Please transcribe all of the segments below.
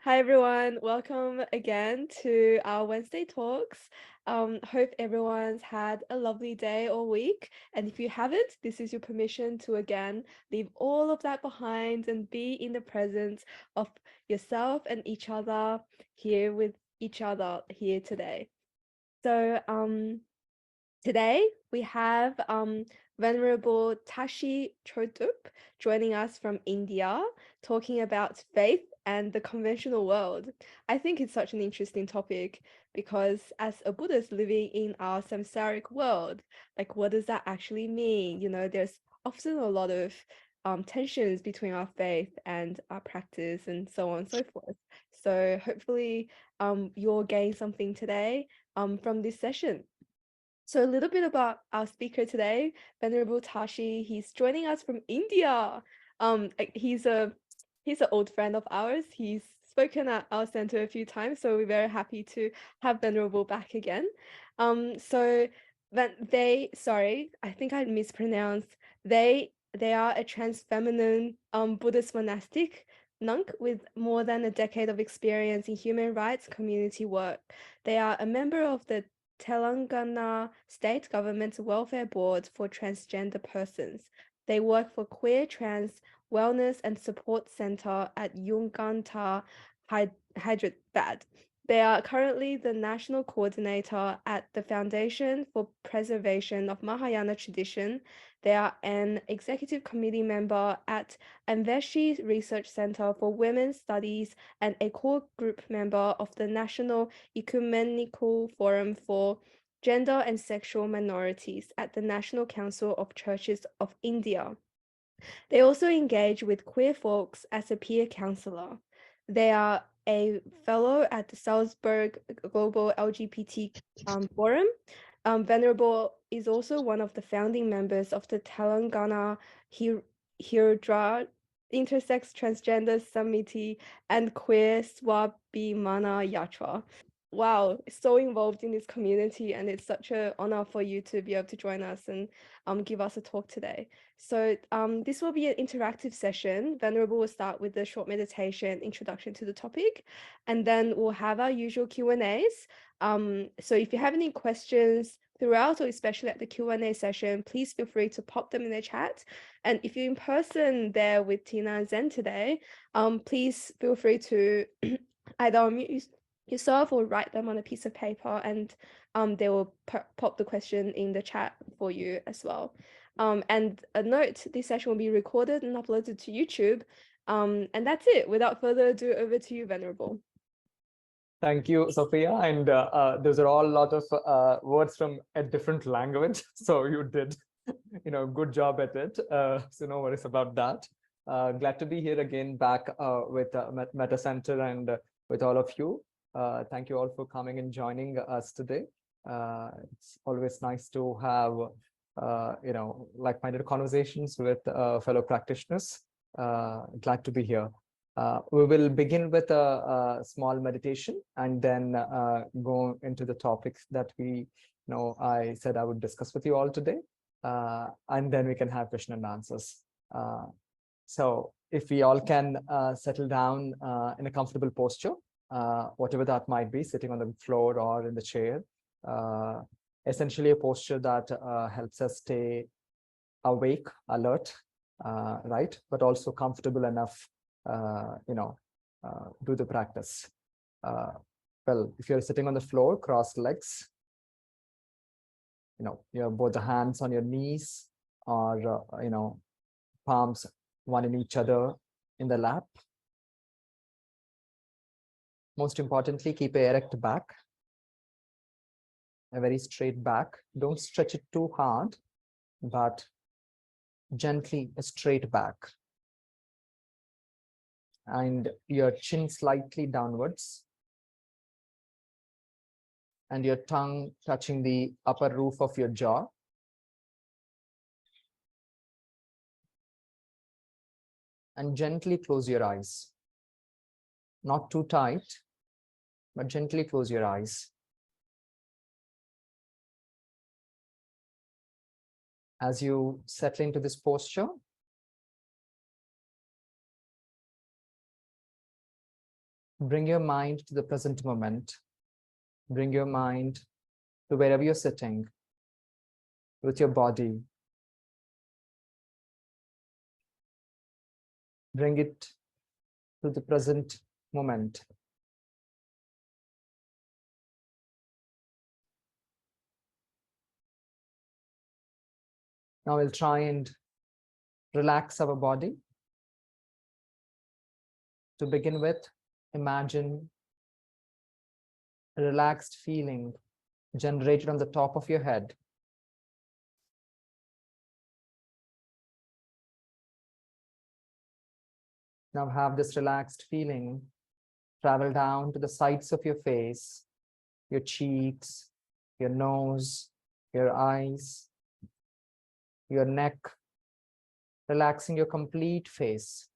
Hi everyone, welcome again to our Wednesday talks. Hope everyone's had a lovely day or week. And if you haven't, this is your permission to again leave all of that behind and be in the presence of yourself and each other here with each other here today. So today we have Venerable Tashi Choedup joining us from India, talking about faith and the conventional world. I think it's such an interesting topic because as a Buddhist living in our samsaric world, like what does that actually mean? There's often a lot of tensions between our faith and our practice and so on and so forth. So hopefully you'll gain something today from this session. So a little bit about our speaker today, Venerable Tashi. He's joining us from India. He's an old friend of ours. He's spoken at our center a few times, so we're very happy to have Venerable back again. So sorry, I think I mispronounced. They are a trans feminine Buddhist monastic monk with more than a decade of experience in human rights community work. They are a member of the Telangana State Government's Welfare Board for Transgender Persons. They work for Queer Trans Wellness and Support Center at Yunganta, Hyderabad. They are currently the national coordinator at the Foundation for Preservation of Mahayana Tradition. They are an executive committee member at Anveshi Research Center for Women's Studies and a core group member of the National Ecumenical Forum for Gender and Sexual Minorities at the National Council of Churches of India. They also engage with queer folks as a peer counselor. They are a fellow at the Salzburg Global LGBT Forum. Venerable is also one of the founding members of the Telangana Hirdra Intersex Transgender Summit and Queer Swabhimana Yatra. Wow, so involved in this community, and it's such an honor for you to be able to join us and give us a talk today. So this will be an interactive session. Venerable will start with a short meditation introduction to the topic, and then we'll have our usual Q&As. So if you have any questions throughout, or especially at the Q&A session, please feel free to pop them in the chat. And if you're in person there with Tina and Zen today, please feel free to either unmute yourself or write them on a piece of paper, and they will pop the question in the chat for you as well. And a note, this session will be recorded and uploaded to YouTube. And that's it. Without further ado, over to you, Venerable. Thank you, Sophia. And those are all a lot of words from a different language. So you did, good job at it. So no worries about that. Glad to be here again back with Meta Center and with all of you. Thank you all for coming and joining us today. It's always nice to have, like-minded conversations with fellow practitioners. Glad to be here. We will begin with a small meditation and then go into the topics that I said I would discuss with you all today. And then we can have question and answers. So if we all can settle down in a comfortable posture, whatever that might be, sitting on the floor or in the chair, essentially a posture that helps us stay awake, alert, right? But also comfortable enough do the practice. Well, if you're sitting on the floor, cross legs, you have both the hands on your knees or, palms one in each other in the lap. Most importantly, keep an erect back, a very straight back. Don't stretch it too hard, but gently a straight back. And your chin slightly downwards, and your tongue touching the upper roof of your jaw. And gently close your eyes. Not too tight, but gently close your eyes. As you settle into this posture, Bring your mind to the present moment. Bring your mind to wherever you're sitting with your body. Bring it to the present moment. Now we'll try and relax our body. To begin with, imagine a relaxed feeling generated on the top of your head. Now have this relaxed feeling travel down to the sides of your face, your cheeks, your nose, your eyes, your neck, relaxing your complete face.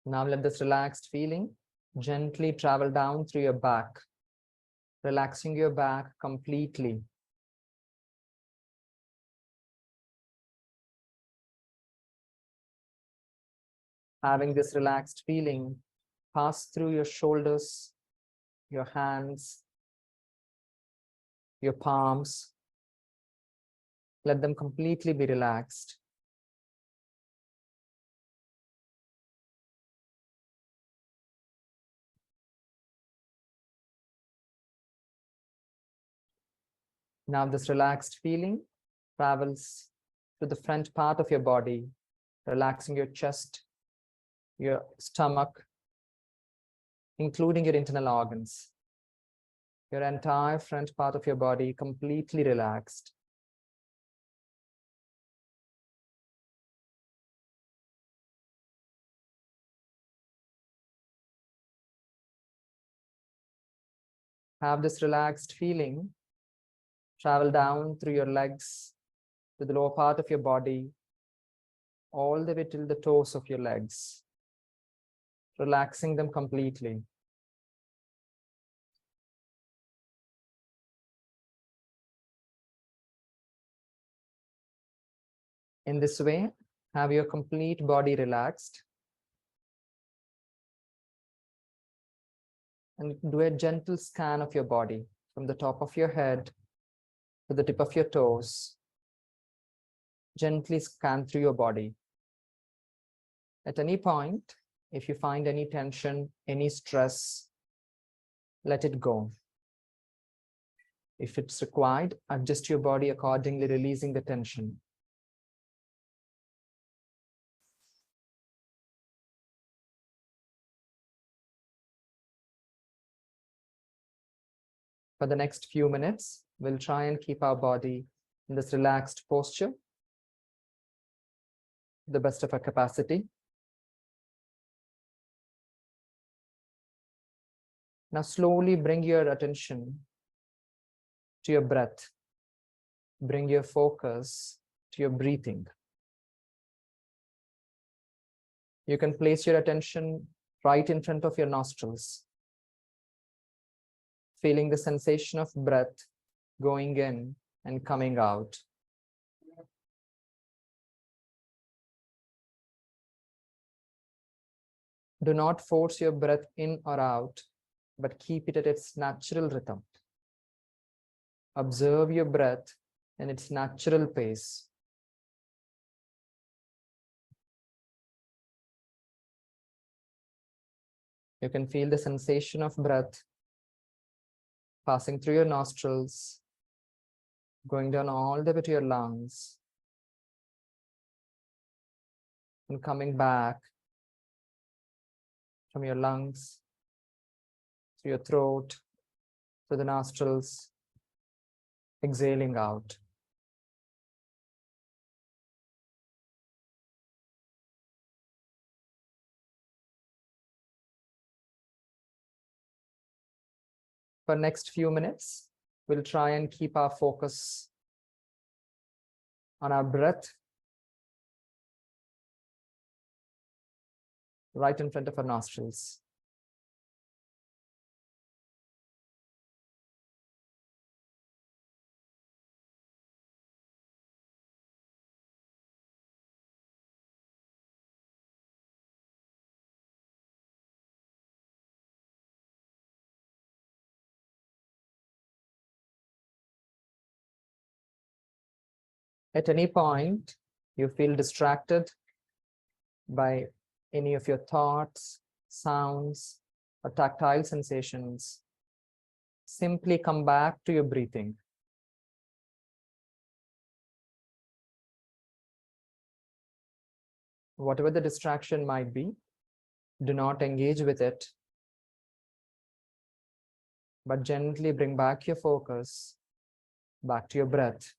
Now let this relaxed feeling gently travel down through your back, relaxing your back completely. Having this relaxed feeling pass through your shoulders, your hands, your palms. Let them completely be relaxed. Now this relaxed feeling travels to the front part of your body, relaxing your chest, your stomach, including your internal organs. Your entire front part of your body completely relaxed. Have this relaxed feeling travel down through your legs to the lower part of your body, all the way till the toes of your legs, relaxing them completely. In this way, have your complete body relaxed. And do a gentle scan of your body from the top of your head to the tip of your toes. Gently scan through your body. At any point, if you find any tension, any stress, let it go. If it's required, adjust your body accordingly, releasing the tension. For the next few minutes, we'll try and keep our body in this relaxed posture to the best of our capacity. Now slowly bring your attention to your breath. Bring your focus to your breathing. You can place your attention right in front of your nostrils, feeling the sensation of breath going in and coming out. Do not force your breath in or out, but keep it at its natural rhythm. Observe your breath in its natural pace. You can feel the sensation of breath passing through your nostrils, going down all the way to your lungs, and coming back from your lungs to your throat, to the nostrils, exhaling out. For next few minutes, we'll try and keep our focus on our breath right in front of our nostrils. At any point you feel distracted by any of your thoughts, sounds, or tactile sensations, simply come back to your breathing. Whatever the distraction might be, do not engage with it, but gently bring back your focus back to your breath.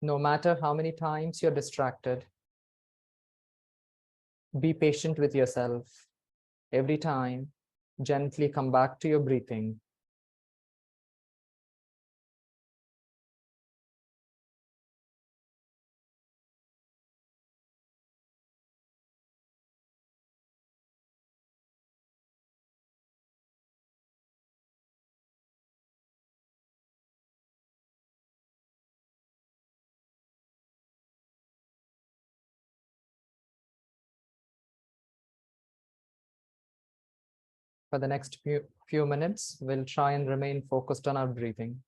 No matter how many times you're distracted, be patient with yourself. Every time, gently come back to your breathing. For the next few minutes, we'll try and remain focused on our breathing.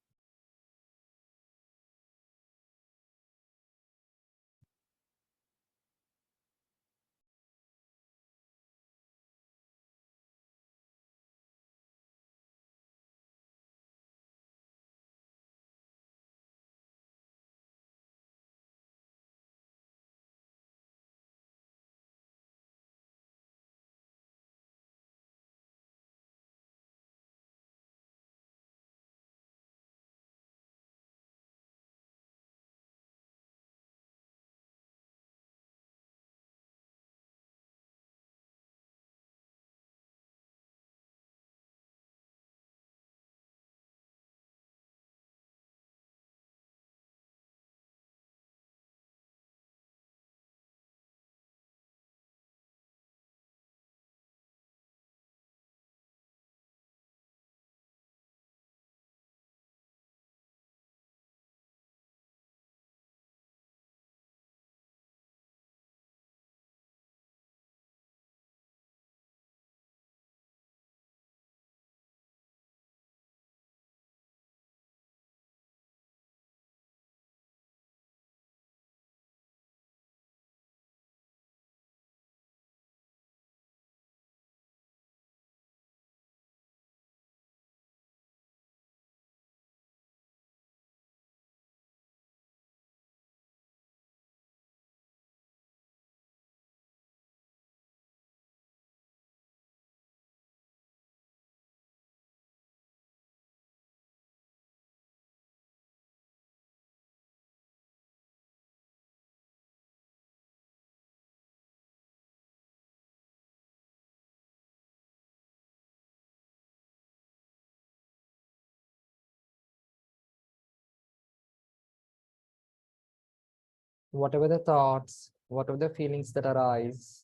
Whatever the thoughts, whatever the feelings that arise,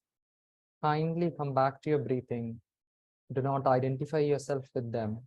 kindly come back to your breathing. Do not identify yourself with them.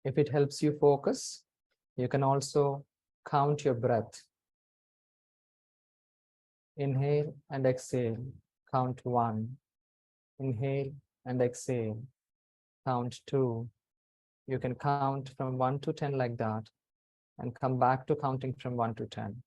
If it helps you focus, you can also count your breath. Inhale and exhale, count 1. Inhale and exhale, count 2. You can count from 1 to 10 like that and come back to counting from 1 to 10.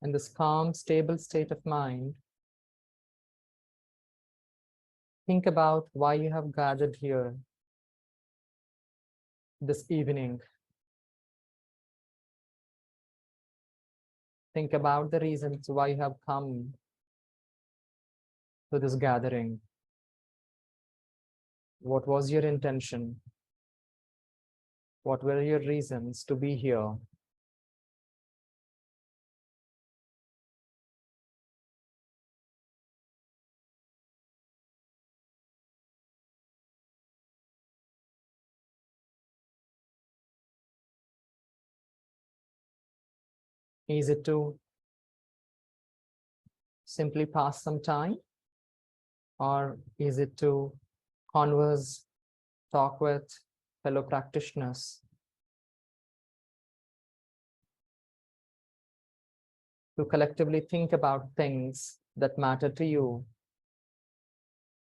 In this calm, stable state of mind, think about why you have gathered here this evening. Think about the reasons why you have come to this gathering. What was your intention? What were your reasons to be here? Is it to simply pass some time? Or is it to converse, talk with fellow practitioners, to collectively think about things that matter to you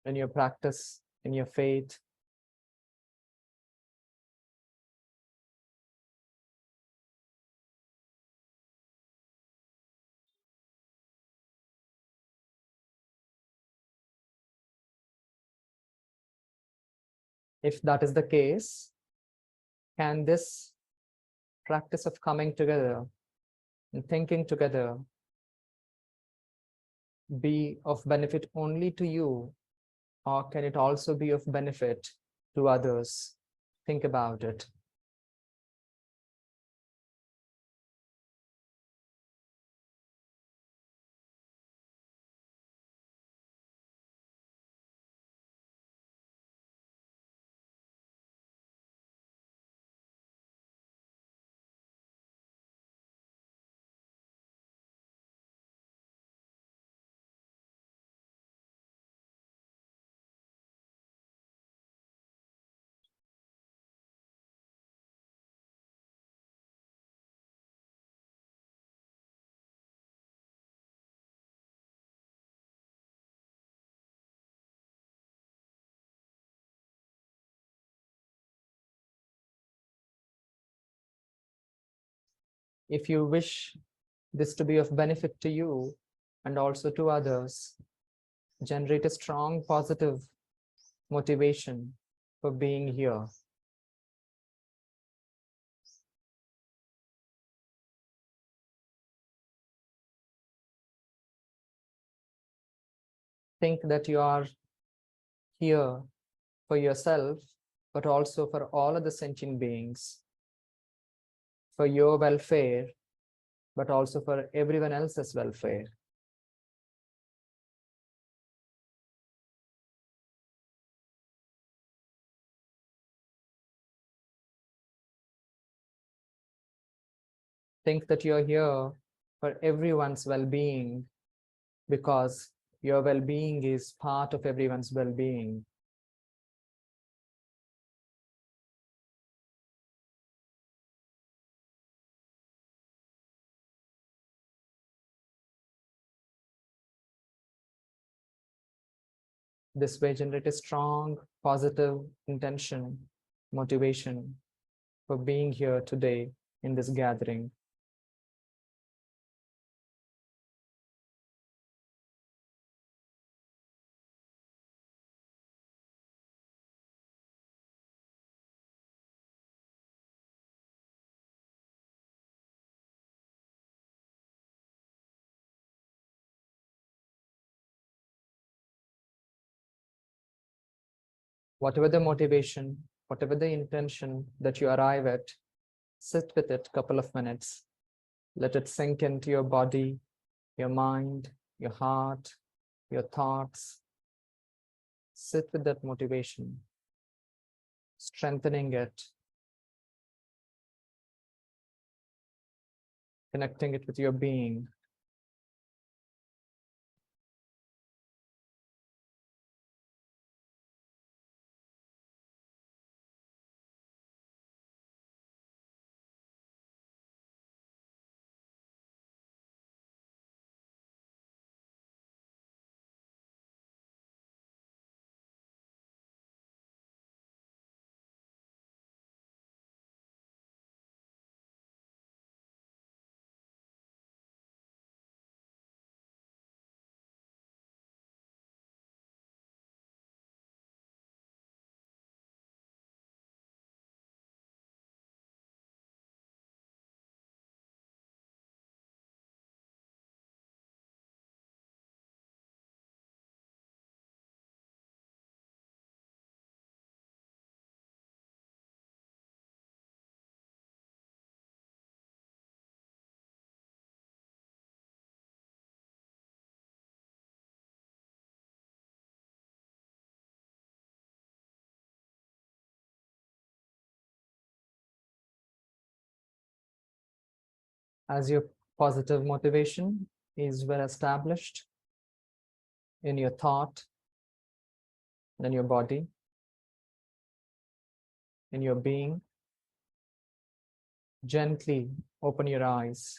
in your practice, in your faith? If that is the case, can this practice of coming together and thinking together be of benefit only to you, or can it also be of benefit to others? Think about it. If you wish this to be of benefit to you and also to others, generate a strong positive motivation for being here. Think that you are here for yourself, but also for all of the sentient beings, for your welfare, but also for everyone else's welfare. Think that you're here for everyone's well-being, because your well-being is part of everyone's well-being. This way, generate a strong, positive intention, motivation for being here today in this gathering. Whatever the motivation, whatever the intention that you arrive at, sit with it a couple of minutes. Let it sink into your body, your mind, your heart, your thoughts. Sit with that motivation, strengthening it, connecting it with your being. As your positive motivation is well established in your thought, in your body, in your being, gently open your eyes.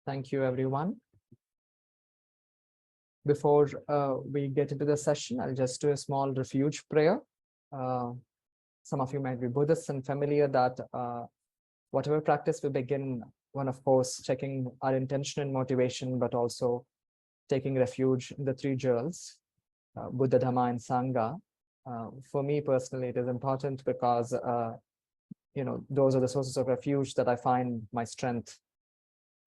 Thank you, everyone. Before we get into the session, I'll just do a small refuge prayer. Some of you might be Buddhists and familiar that whatever practice we begin, one, of course, checking our intention and motivation, but also taking refuge in the three jewels, Buddha, Dharma, and Sangha. For me personally, it is important because those are the sources of refuge that I find my strength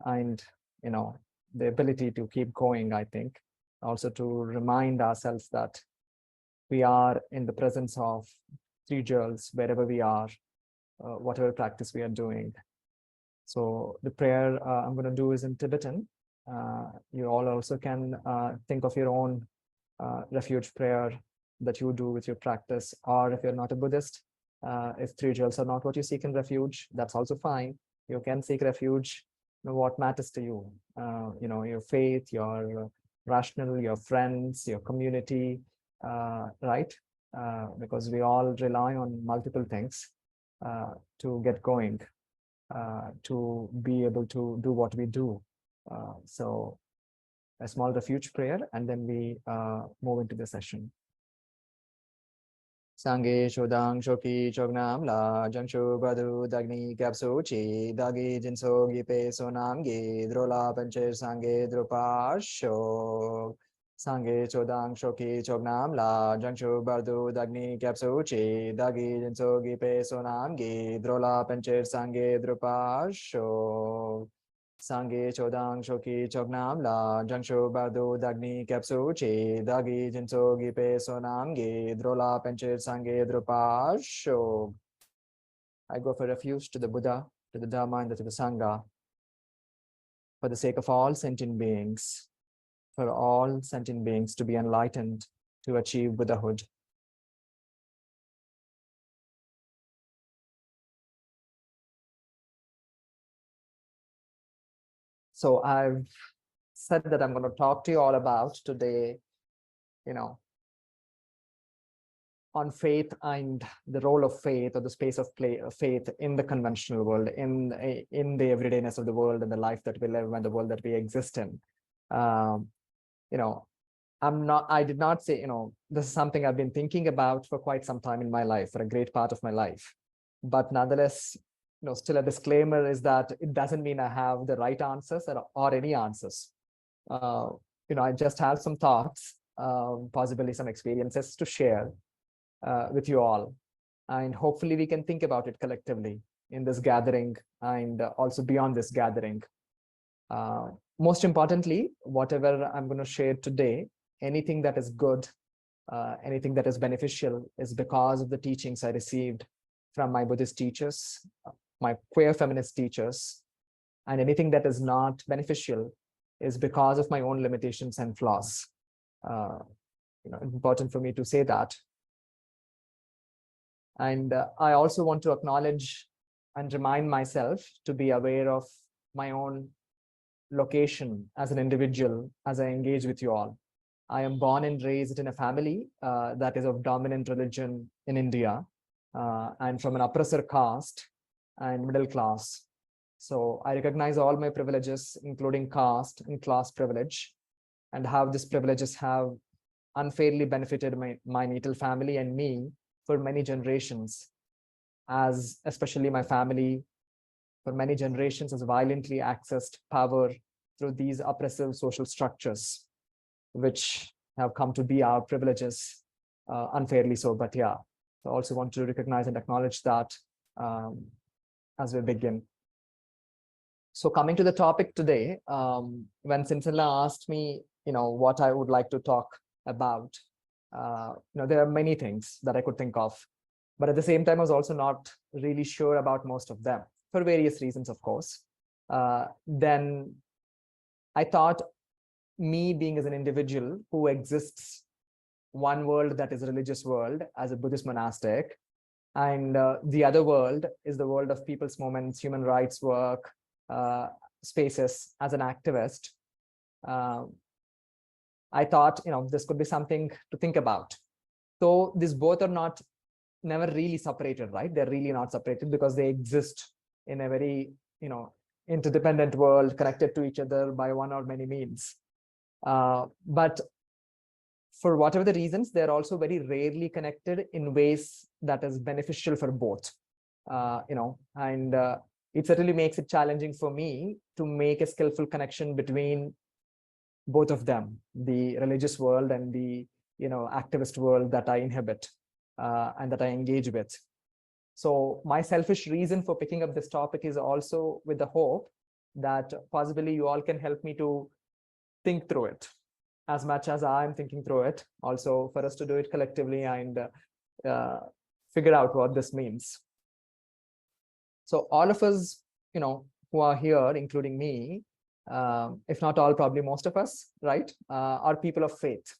and the ability to keep going. I think also to remind ourselves that we are in the presence of three jewels wherever we are, whatever practice we are doing. So the prayer I'm going to do is in Tibetan. You all also can think of your own refuge prayer that you do with your practice, or if you're not a Buddhist, if three jewels are not what you seek in refuge, that's also fine. You can seek refuge in what matters to you. Your faith, your rational, your friends, your community, right? Because we all rely on multiple things to get going, to be able to do what we do. So a small refuge prayer, and then we move into the session. Sangye Shodang Shoki Chognam La Jangshu Badu Dagni Kapsu Chi Dagi Jinso Gipe Sonam Gi Drola Pancher Sangye Drupasho Sangye Chodang Shoki Chognam La Jangshu Badu Dagni Kapsu Chi Dagi Jinso Gipe Sonam Gi Drola Pancher Sangye Drupasho Sangye Chodang Shoki Chognam La Jangshu Bardu Dagni Kapsu Chi Dagi Jinso Gipe Sonam Gi Drola Penchir Sangye Drupasho. I go for refuge to the Buddha, to the Dharma, and to the Sangha, for the sake of all sentient beings, for all sentient beings to be enlightened, to achieve Buddhahood. So I've said that I'm going to talk to you all about today, on faith and the role of faith, or the space of play of faith in the conventional world, in the everydayness of the world, and the life that we live, and the world that we exist in. I did not say, this is something I've been thinking about for quite some time in my life, for a great part of my life. But nonetheless, still a disclaimer is that it doesn't mean I have the right answers or any answers. I just have some thoughts, possibly some experiences to share with you all. And hopefully we can think about it collectively in this gathering and also beyond this gathering. Most importantly, whatever I'm going to share today, anything that is good, anything that is beneficial is because of the teachings I received from my Buddhist teachers, my queer feminist teachers, and anything that is not beneficial is because of my own limitations and flaws. Important for me to say that. And I also want to acknowledge and remind myself to be aware of my own location as an individual as I engage with you all. I am born and raised in a family that is of dominant religion in India, and from an oppressor caste and middle class. So I recognize all my privileges, including caste and class privilege, and how these privileges have unfairly benefited my natal family and me for many generations, as especially my family for many generations has violently accessed power through these oppressive social structures, which have come to be our privileges, unfairly so. But yeah, I also want to recognize and acknowledge that as we begin. So coming to the topic today, when Sinsala asked me, what I would like to talk about, there are many things that I could think of, but at the same time, I was also not really sure about most of them for various reasons, of course. Then I thought, me being as an individual who exists one world that is a religious world as a Buddhist monastic, and the other world is the world of people's movements, human rights work, spaces as an activist. I thought, this could be something to think about. So these both are never really separated, right? They're really not separated because they exist in a very, interdependent world connected to each other by one or many means. But for whatever the reasons, they're also very rarely connected in ways that is beneficial for both. And it certainly makes it challenging for me to make a skillful connection between both of them, the religious world and the activist world that I inhabit and that I engage with. So my selfish reason for picking up this topic is also with the hope that possibly you all can help me to think through it as much as I'm thinking through it, also for us to do it collectively and figure out what this means. So all of us, who are here, including me, if not all, probably most of us, right, are people of faith.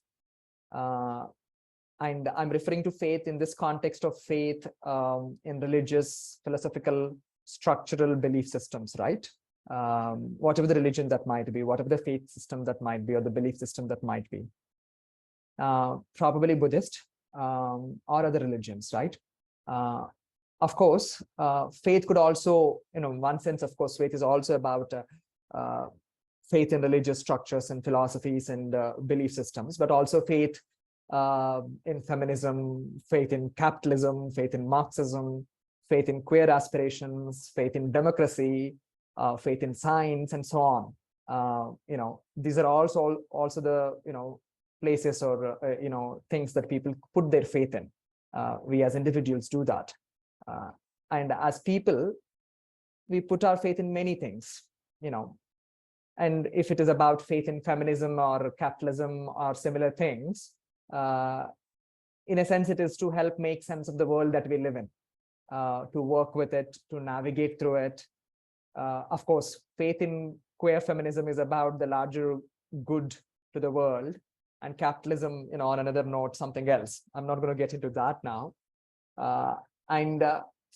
And I'm referring to faith in this context of faith in religious, philosophical, structural belief systems, right? Whatever the religion that might be, whatever the faith system that might be, or the belief system that might be. Probably Buddhist or other religions, right? Of course, faith could also, in one sense, of course, faith is also about faith in religious structures and philosophies and belief systems, but also faith in feminism, faith in capitalism, faith in Marxism, faith in queer aspirations, faith in democracy, faith in science, and so on. These are also the places or things that people put their faith in. We as individuals do that, and as people, we put our faith in many things. And if it is about faith in feminism or capitalism or similar things, in a sense, it is to help make sense of the world that we live in, to work with it, to navigate through it. Of course, faith in queer feminism is about the larger good to the world, and capitalism, on another note, something else. I'm not going to get into that now. And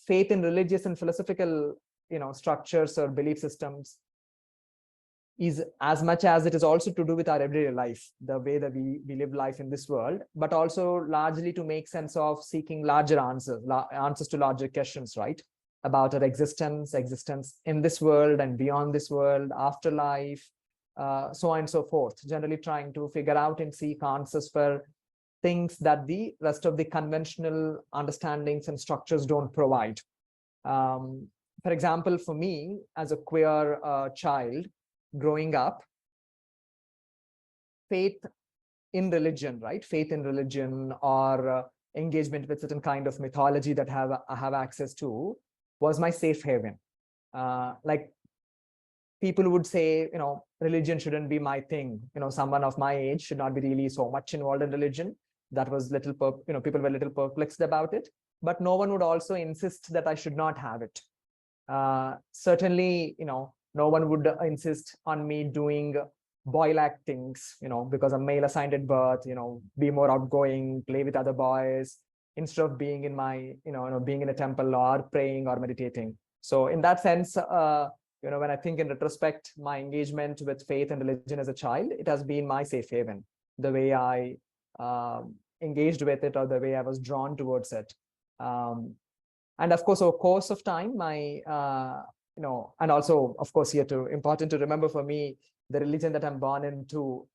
faith in religious and philosophical, structures or belief systems is as much as it is also to do with our everyday life, the way that we live life in this world, but also largely to make sense of seeking larger answers to larger questions, right? About our existence in this world and beyond this world, afterlife, so on and so forth. Generally trying to figure out and seek answers for things that the rest of the conventional understandings and structures don't provide. For example, for me, as a queer child, growing up, faith in religion, right? Faith in religion or engagement with certain kind of mythology that I have access to was my safe haven. Like people would say, religion shouldn't be my thing. Someone of my age should not be really so much involved in religion. That was people were a little perplexed about it, but no one would also insist that I should not have it. Certainly, no one would insist on me doing boy-like things, because I'm male assigned at birth, be more outgoing, play with other boys, instead of being in my, being in a temple or praying or meditating. So in that sense, when I think in retrospect, my engagement with faith and religion as a child, it has been my safe haven, the way I engaged with it or the way I was drawn towards it. And of course, over course of time, my, and also, of course, important to remember for me, the religion that I'm born into,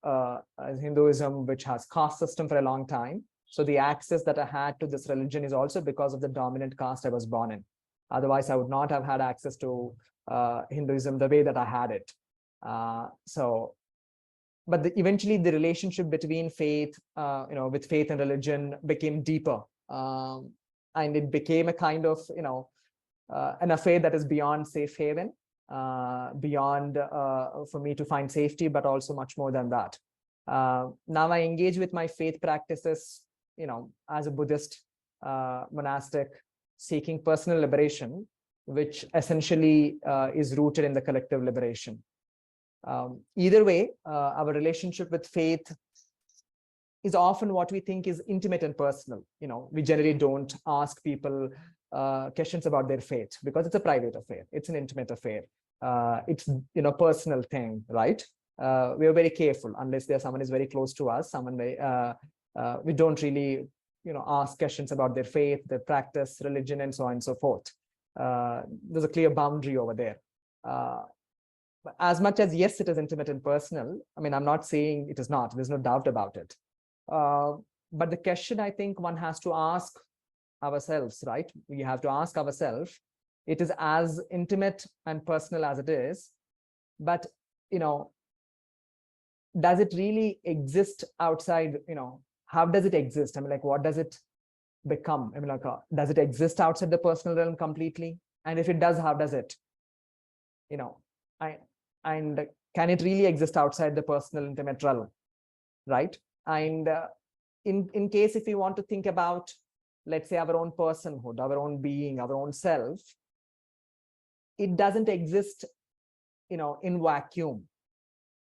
Hinduism, which has caste system for a long time. So the access that I had to this religion is also because of the dominant caste I was born in. Otherwise, I would not have had access to Hinduism the way that I had it. But eventually the relationship between faith, with faith and religion became deeper. And it became a kind of, an affair that is beyond safe haven, beyond for me to find safety, but also much more than that. Now I engage with my faith practices, as a Buddhist monastic, seeking personal liberation, which essentially is rooted in the collective liberation. Either way, our relationship with faith is often what we think is intimate and personal. We generally don't ask people questions about their faith because it's a private affair. It's an intimate affair. It's personal thing, right? We are very careful unless there's someone is very close to us. We don't really ask questions about their faith, their practice, religion, and so on and so forth. There's a clear boundary over there. As much as, yes, it is intimate and personal, I mean, I'm not saying it is not, there's no doubt about it. But the question I think one has to ask ourselves, right? We have to ask ourselves, it is as intimate and personal as it is, but, does it really exist outside, how does it exist? I mean, like, what does it become? I mean, like, does it exist outside the personal realm completely? And if it does, how does it? And can it really exist outside the personal intimate realm, right? And in case if we want to think about, let's say, our own personhood, our own being, our own self, it doesn't exist, in vacuum.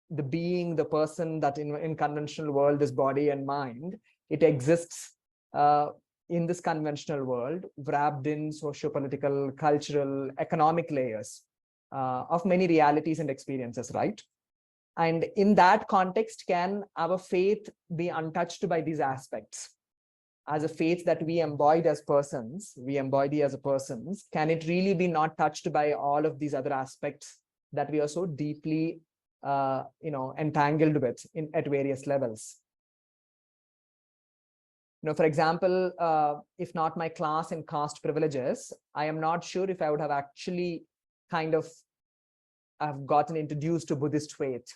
The being, the person that in conventional world, this body and mind, it exists in this conventional world, wrapped in socio-political, cultural, economic layers of many realities and experiences, right? And in that context, can our faith be untouched by these aspects? As a faith that we embody as persons, can it really be not touched by all of these other aspects that we are so deeply entangled with at various levels? For example, if not my class and caste privileges, I am not sure if I would have actually I've gotten introduced to Buddhist faith,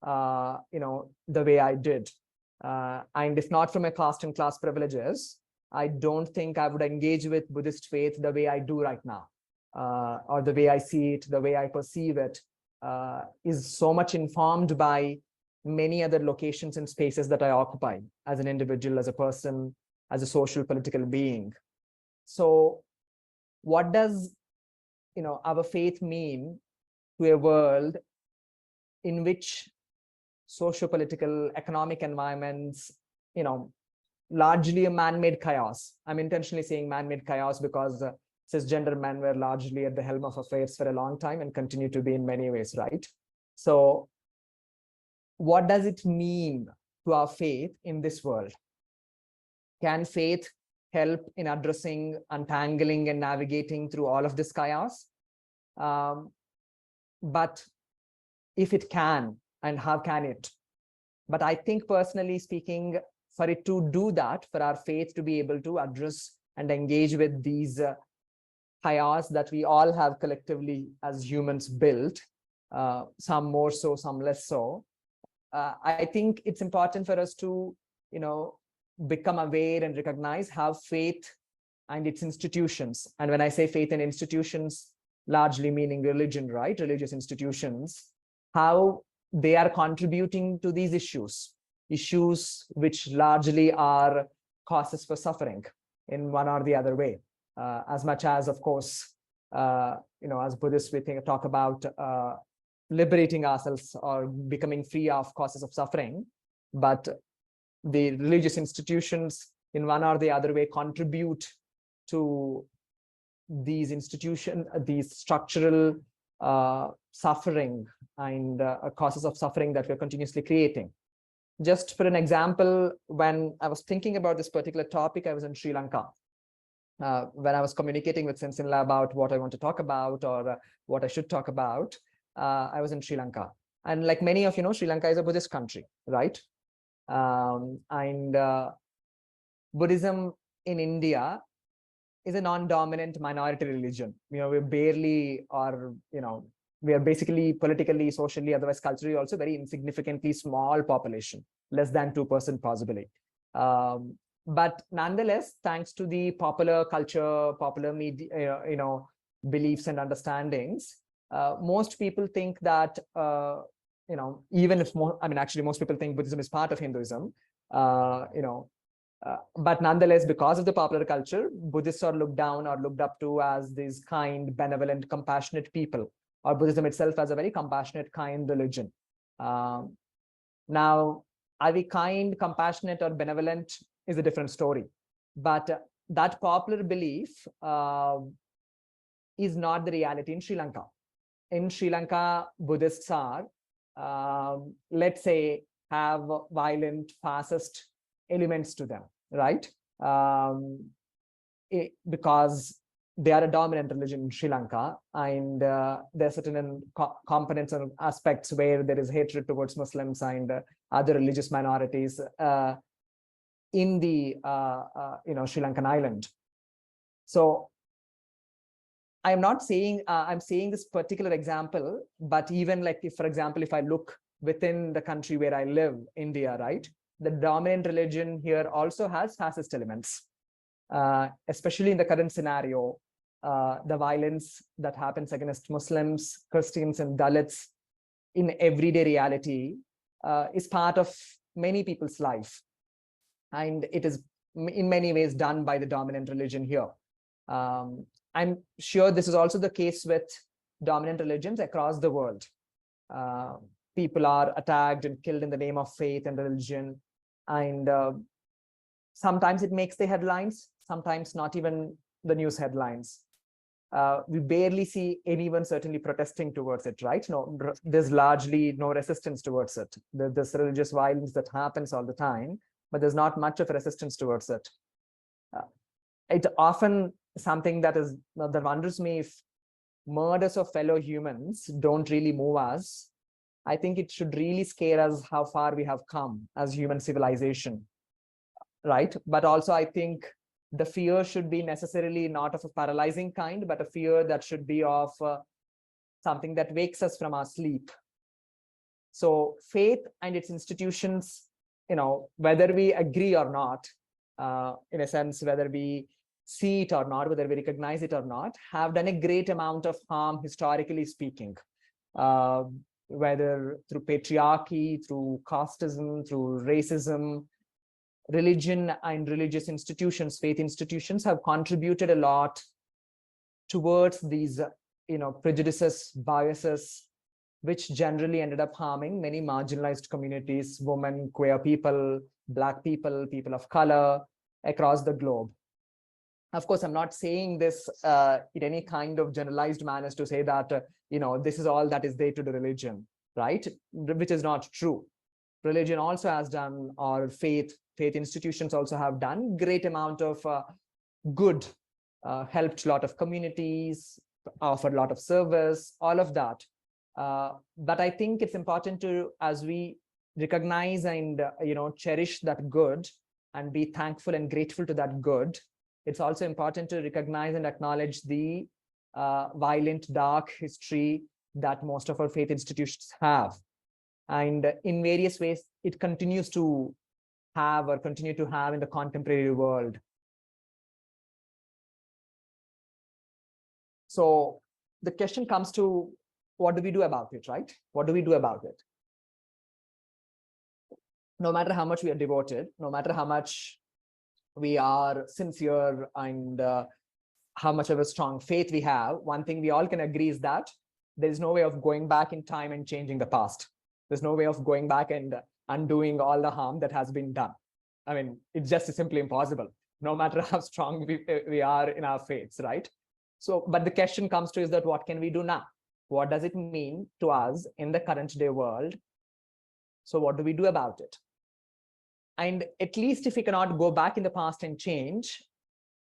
the way I did. And if not from my caste and class privileges, I don't think I would engage with Buddhist faith the way I do right now, or the way I see it, the way I perceive it, is so much informed by many other locations and spaces that I occupy as an individual, as a person, as a social political being. So what does our faith mean to a world in which socio-political, economic environments, largely a man-made chaos? I'm intentionally saying man-made chaos because cisgender men were largely at the helm of affairs for a long time and continue to be in many ways, right? So what does it mean to our faith in this world? Can faith help in addressing, untangling, and navigating through all of this chaos? But if it can, and how can it? But I think, personally speaking, for it to do that, for our faith to be able to address and engage with these chaos that we all have collectively as humans built, some more so, some less so, I think it's important for us to, become aware and recognize how faith and its institutions, and when I say faith and institutions, largely meaning religion, right? Religious institutions, how they are contributing to these issues which largely are causes for suffering in one or the other way. As much as, of course, as Buddhists, we talk about liberating ourselves or becoming free of causes of suffering, but the religious institutions in one or the other way contribute to these these structural suffering and causes of suffering that we're continuously creating. Just for an example, when I was thinking about this particular topic, I was in Sri Lanka. When I was communicating with Sensinla about what I want to talk about or what I should talk about, I was in Sri Lanka. And like many of you know, Sri Lanka is a Buddhist country, right? Buddhism in India is a non-dominant minority religion. We're barely, or we are basically politically, socially, otherwise culturally also very insignificantly small population, less than 2% possibly. But nonetheless, thanks to the popular culture, popular media, beliefs and understandings, most people think that even if actually most people think Buddhism is part of Hinduism, but nonetheless, because of the popular culture, Buddhists are looked down or looked up to as these kind, benevolent, compassionate people, or Buddhism itself as a very compassionate, kind religion. Now, are we kind, compassionate, or benevolent is a different story. But that popular belief is not the reality in Sri Lanka. In Sri Lanka, Buddhists are, let's say, have violent, fascist elements to them, right? Because they are a dominant religion in Sri Lanka, and there are certain components and aspects where there is hatred towards Muslims and other religious minorities in the Sri Lankan island. So I'm not saying I'm saying this particular example, but even like if, for example, if I look within the country where I live, India, right? The dominant religion here also has fascist elements, especially in the current scenario. The violence that happens against Muslims, Christians, and Dalits in everyday reality is part of many people's life. And it is in many ways done by the dominant religion here. I'm sure this is also the case with dominant religions across the world. People are attacked and killed in the name of faith and religion. And sometimes it makes the headlines, sometimes not even the news headlines. We barely see anyone certainly protesting towards it, right? No, there's largely no resistance towards it. There's religious violence that happens all the time, but there's not much of a resistance towards it. It often something that wonders me, if murders of fellow humans don't really move us, I think it should really scare us how far we have come as human civilization, right? But also I think the fear should be necessarily not of a paralyzing kind, but a fear that should be of something that wakes us from our sleep. So faith and its institutions, whether we agree or not, in a sense, whether we see it or not, whether we recognize it or not, have done a great amount of harm, historically speaking, whether through patriarchy, through casteism, through racism. Religion and religious institutions, faith institutions, have contributed a lot towards these, prejudices, biases, which generally ended up harming many marginalized communities, women, queer people, Black people, people of color across the globe. Of course, I'm not saying this in any kind of generalized manner to say that, this is all that is there to the religion, right? Which is not true. Religion also has done, or faith institutions also have done great amount of good, helped a lot of communities, offered a lot of service, all of that. But I think it's important to, as we recognize and cherish that good and be thankful and grateful to that good, it's also important to recognize and acknowledge the violent, dark history that most of our faith institutions have. And in various ways, it continues to have or continue to have in the contemporary world. So the question comes to, what do we do about it, right? What do we do about it? No matter how much we are devoted, no matter how much we are sincere, and how much of a strong faith we have, one thing we all can agree is that there is no way of going back in time and changing the past. There's no way of going back and undoing all the harm that has been done. I mean, it's just simply impossible, no matter how strong we are in our faiths, right? So, but the question comes to is that what can we do now? What does it mean to us in the current day world? So what do we do about it? And at least if we cannot go back in the past and change,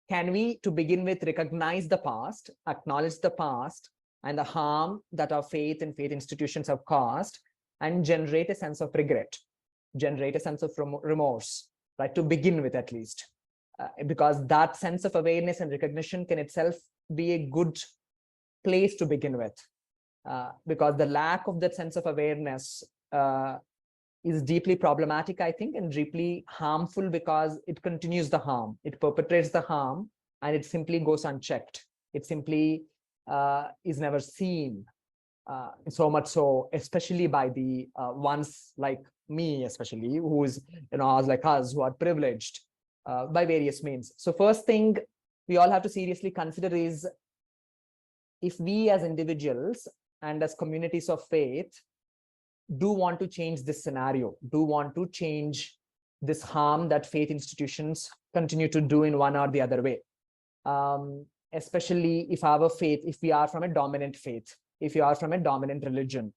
can we, to begin with, recognize the past, acknowledge the past and the harm that our faith and faith institutions have caused, and generate a sense of regret, generate a sense of remorse, right? To begin with, at least, because that sense of awareness and recognition can itself be a good place to begin with, because the lack of that sense of awareness is deeply problematic, I think, and deeply harmful, because it continues the harm, it perpetrates the harm, and it simply goes unchecked. It simply is never seen, so much so, especially by the ones like me, especially, who's, like us, who are privileged by various means. So first thing we all have to seriously consider is, if we as individuals and as communities of faith do want to change this scenario, do want to change this harm that faith institutions continue to do in one or the other way, especially if our faith, if we are from a dominant faith, if you are from a dominant religion,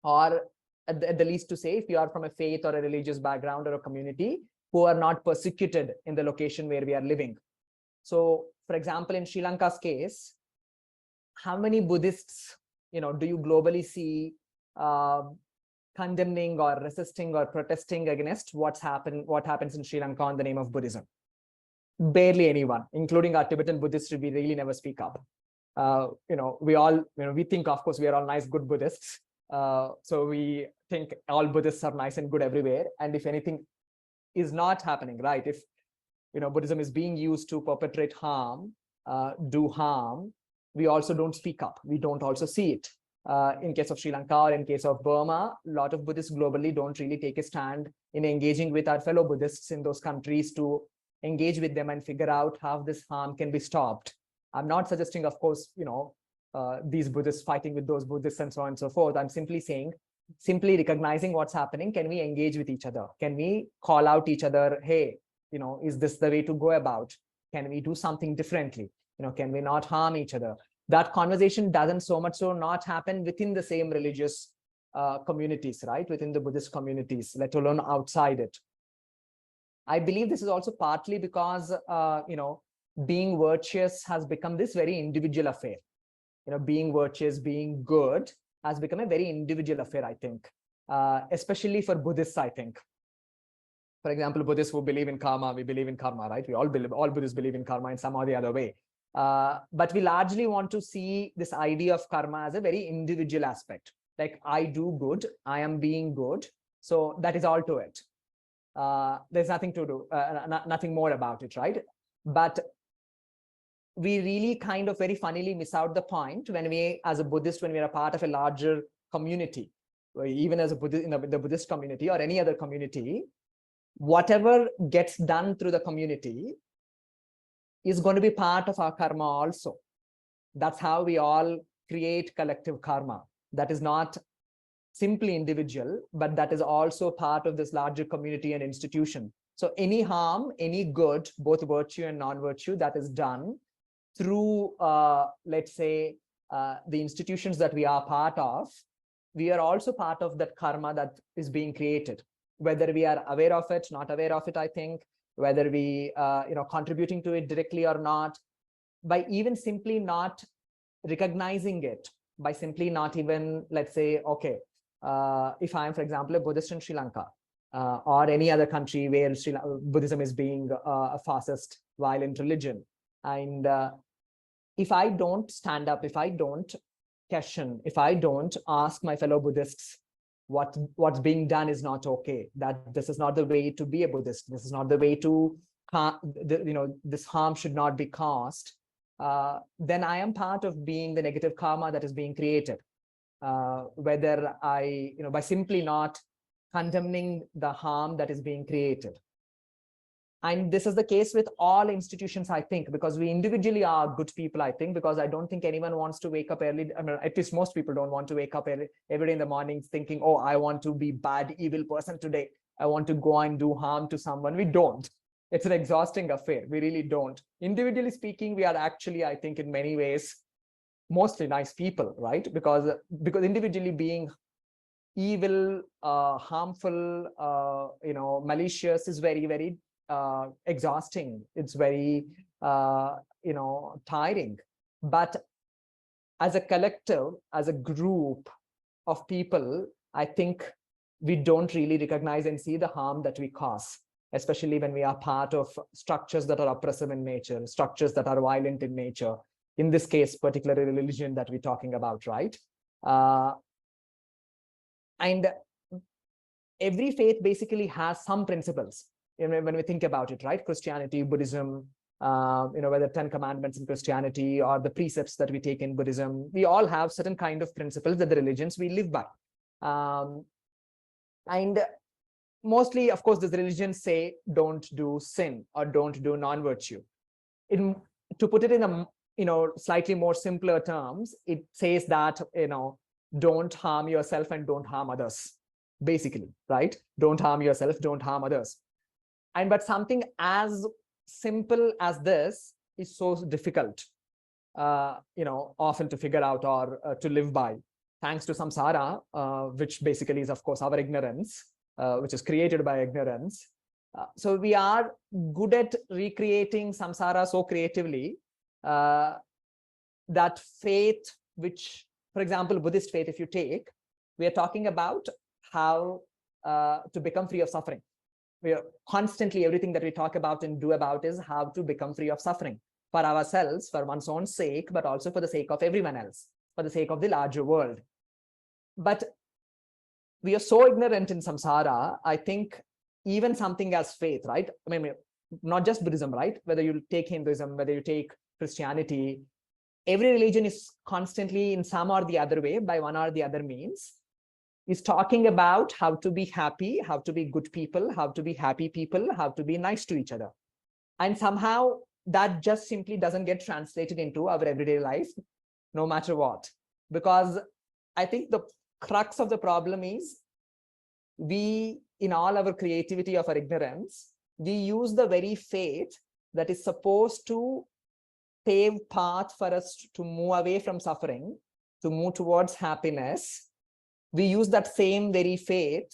or at the least to say, if you are from a faith or a religious background or a community who are not persecuted in the location where we are living. So, for example, in Sri Lanka's case, how many Buddhists, do you globally see condemning or resisting or protesting against what happens in Sri Lanka in the name of Buddhism? Barely anyone, including our Tibetan Buddhists. We really never speak up. We all, we think, of course, we are all nice, good Buddhists. So we think all Buddhists are nice and good everywhere. And if anything is not happening, right? If, Buddhism is being used to perpetrate harm, do harm, we also don't speak up. We don't also see it. In case of Sri Lanka or in case of Burma, a lot of Buddhists globally don't really take a stand in engaging with our fellow Buddhists in those countries to engage with them and figure out how this harm can be stopped. I'm not suggesting, of course, these Buddhists fighting with those Buddhists and so on and so forth. I'm simply saying, simply recognizing what's happening, can we engage with each other? Can we call out each other, hey, is this the way to go about? Can we do something differently? Can we not harm each other? That conversation doesn't so much so not happen within the same religious communities, right? Within the Buddhist communities, let alone outside it. I believe this is also partly because, being virtuous has become this very individual affair. Being virtuous, being good has become a very individual affair, I think, especially for Buddhists, I think. For example, Buddhists who believe in karma, we believe in karma, right? All Buddhists believe in karma in some or the other way. But we largely want to see this idea of karma as a very individual aspect. Like, I do good, I am being good, so that is all to it. There's nothing to do, nothing more about it, right? But we really kind of very funnily miss out the point when we, as a Buddhist, when we are a part of a larger community, even as a Buddhist in the Buddhist community or any other community, whatever gets done through the community is going to be part of our karma also. That's how we all create collective karma. That is not simply individual, but that is also part of this larger community and institution. So any harm, any good, both virtue and non-virtue, that is done through, let's say, the institutions that we are part of, we are also part of that karma that is being created. Whether we are aware of it, not aware of it, I think, whether we, contributing to it directly or not, by even simply not recognizing it, by simply not even, let's say, okay, if I am, for example, a Buddhist in Sri Lanka, or any other country where Buddhism is being a fascist, violent religion, and if I don't stand up, if I don't question, if I don't ask my fellow Buddhists, what's being done is not okay, that this is not the way to be a Buddhist, this is not the way to, this harm should not be caused, then I am part of being the negative karma that is being created. Whether I, by simply not condemning the harm that is being created. And this is the case with all institutions, I think, because we individually are good people, I think, because I don't think anyone wants to wake up early. I mean, at least most people don't want to wake up every day in the morning thinking, oh, I want to be bad, evil person today. I want to go and do harm to someone. We don't. It's an exhausting affair. We really don't. Individually speaking, we are actually, I think, in many ways, mostly nice people, right? Because individually being evil, harmful, malicious is very, very exhausting. It's very, tiring. But as a collective, as a group of people, I think we don't really recognize and see the harm that we cause, especially when we are part of structures that are oppressive in nature, structures that are violent in nature. In this case, particularly religion that we're talking about, right? And every faith basically has some principles, when we think about it, right? Christianity, Buddhism, whether 10 commandments in Christianity or the precepts that we take in Buddhism, we all have certain kind of principles that the religions we live by. And mostly, of course, the religions say don't do sin or don't do non-virtue. To put it in a slightly more simpler terms, it says that don't harm yourself and don't harm others, basically, right? Don't harm yourself, don't harm others. But something as simple as this is so difficult, often to figure out or to live by, thanks to samsara, which basically is, of course, our ignorance, which is created by ignorance. So we are good at recreating samsara so creatively that faith, which, for example, Buddhist faith, if you take, we are talking about how to become free of suffering. We are constantly, everything that we talk about and do about is how to become free of suffering for ourselves, for one's own sake, but also for the sake of everyone else, for the sake of the larger world. But we are so ignorant in samsara, I think even something as faith, right? I mean, not just Buddhism, right? Whether you take Hinduism, whether you take Christianity, every religion is constantly in some or the other way, by one or the other means, is talking about how to be happy, how to be good people, how to be happy people, how to be nice to each other. And somehow that just simply doesn't get translated into our everyday life, no matter what. Because I think the crux of the problem is we, in all our creativity of our ignorance, we use the very faith that is supposed to pave path for us to move away from suffering, to move towards happiness. We use that same very faith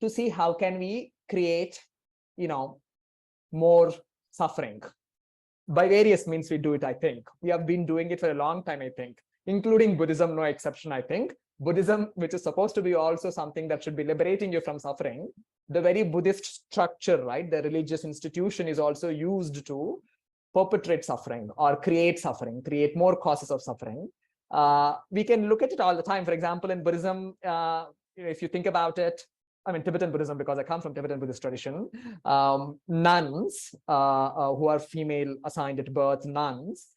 to see how can we create, more suffering. By various means we do it, I think. We have been doing it for a long time, I think, including Buddhism, no exception, I think. Buddhism, which is supposed to be also something that should be liberating you from suffering, the very Buddhist structure, right, the religious institution is also used to perpetrate suffering or create suffering, create more causes of suffering. We can look at it all the time. For example, in Buddhism, if you think about it, I mean, Tibetan Buddhism, because I come from Tibetan Buddhist tradition, nuns who are female assigned at birth, nuns,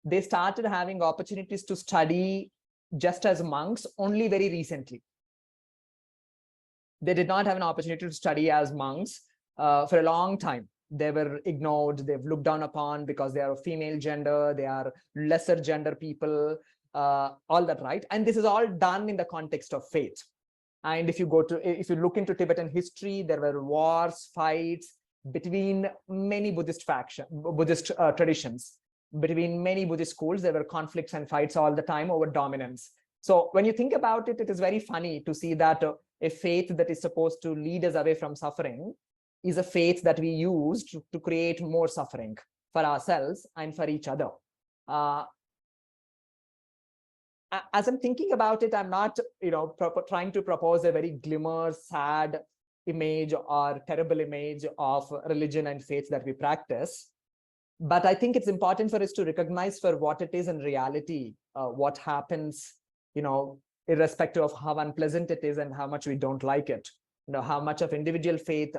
they started having opportunities to study just as monks only very recently. They did not have an opportunity to study as monks for a long time. They were ignored, they've looked down upon because they are a female gender, they are lesser gender people, all that, right? And this is all done in the context of faith. And if you look into Tibetan history, there were wars, fights between many Buddhist traditions, between many Buddhist schools. There were conflicts and fights all the time over dominance. So when you think about it, it is very funny to see that a faith that is supposed to lead us away from suffering is a faith that we used to create more suffering for ourselves and for each other. As I'm thinking about it, I'm not, trying to propose a very glimmer, sad image or terrible image of religion and faith that we practice. But I think it's important for us to recognize for what it is in reality, what happens, irrespective of how unpleasant it is and how much we don't like it. How much of individual faith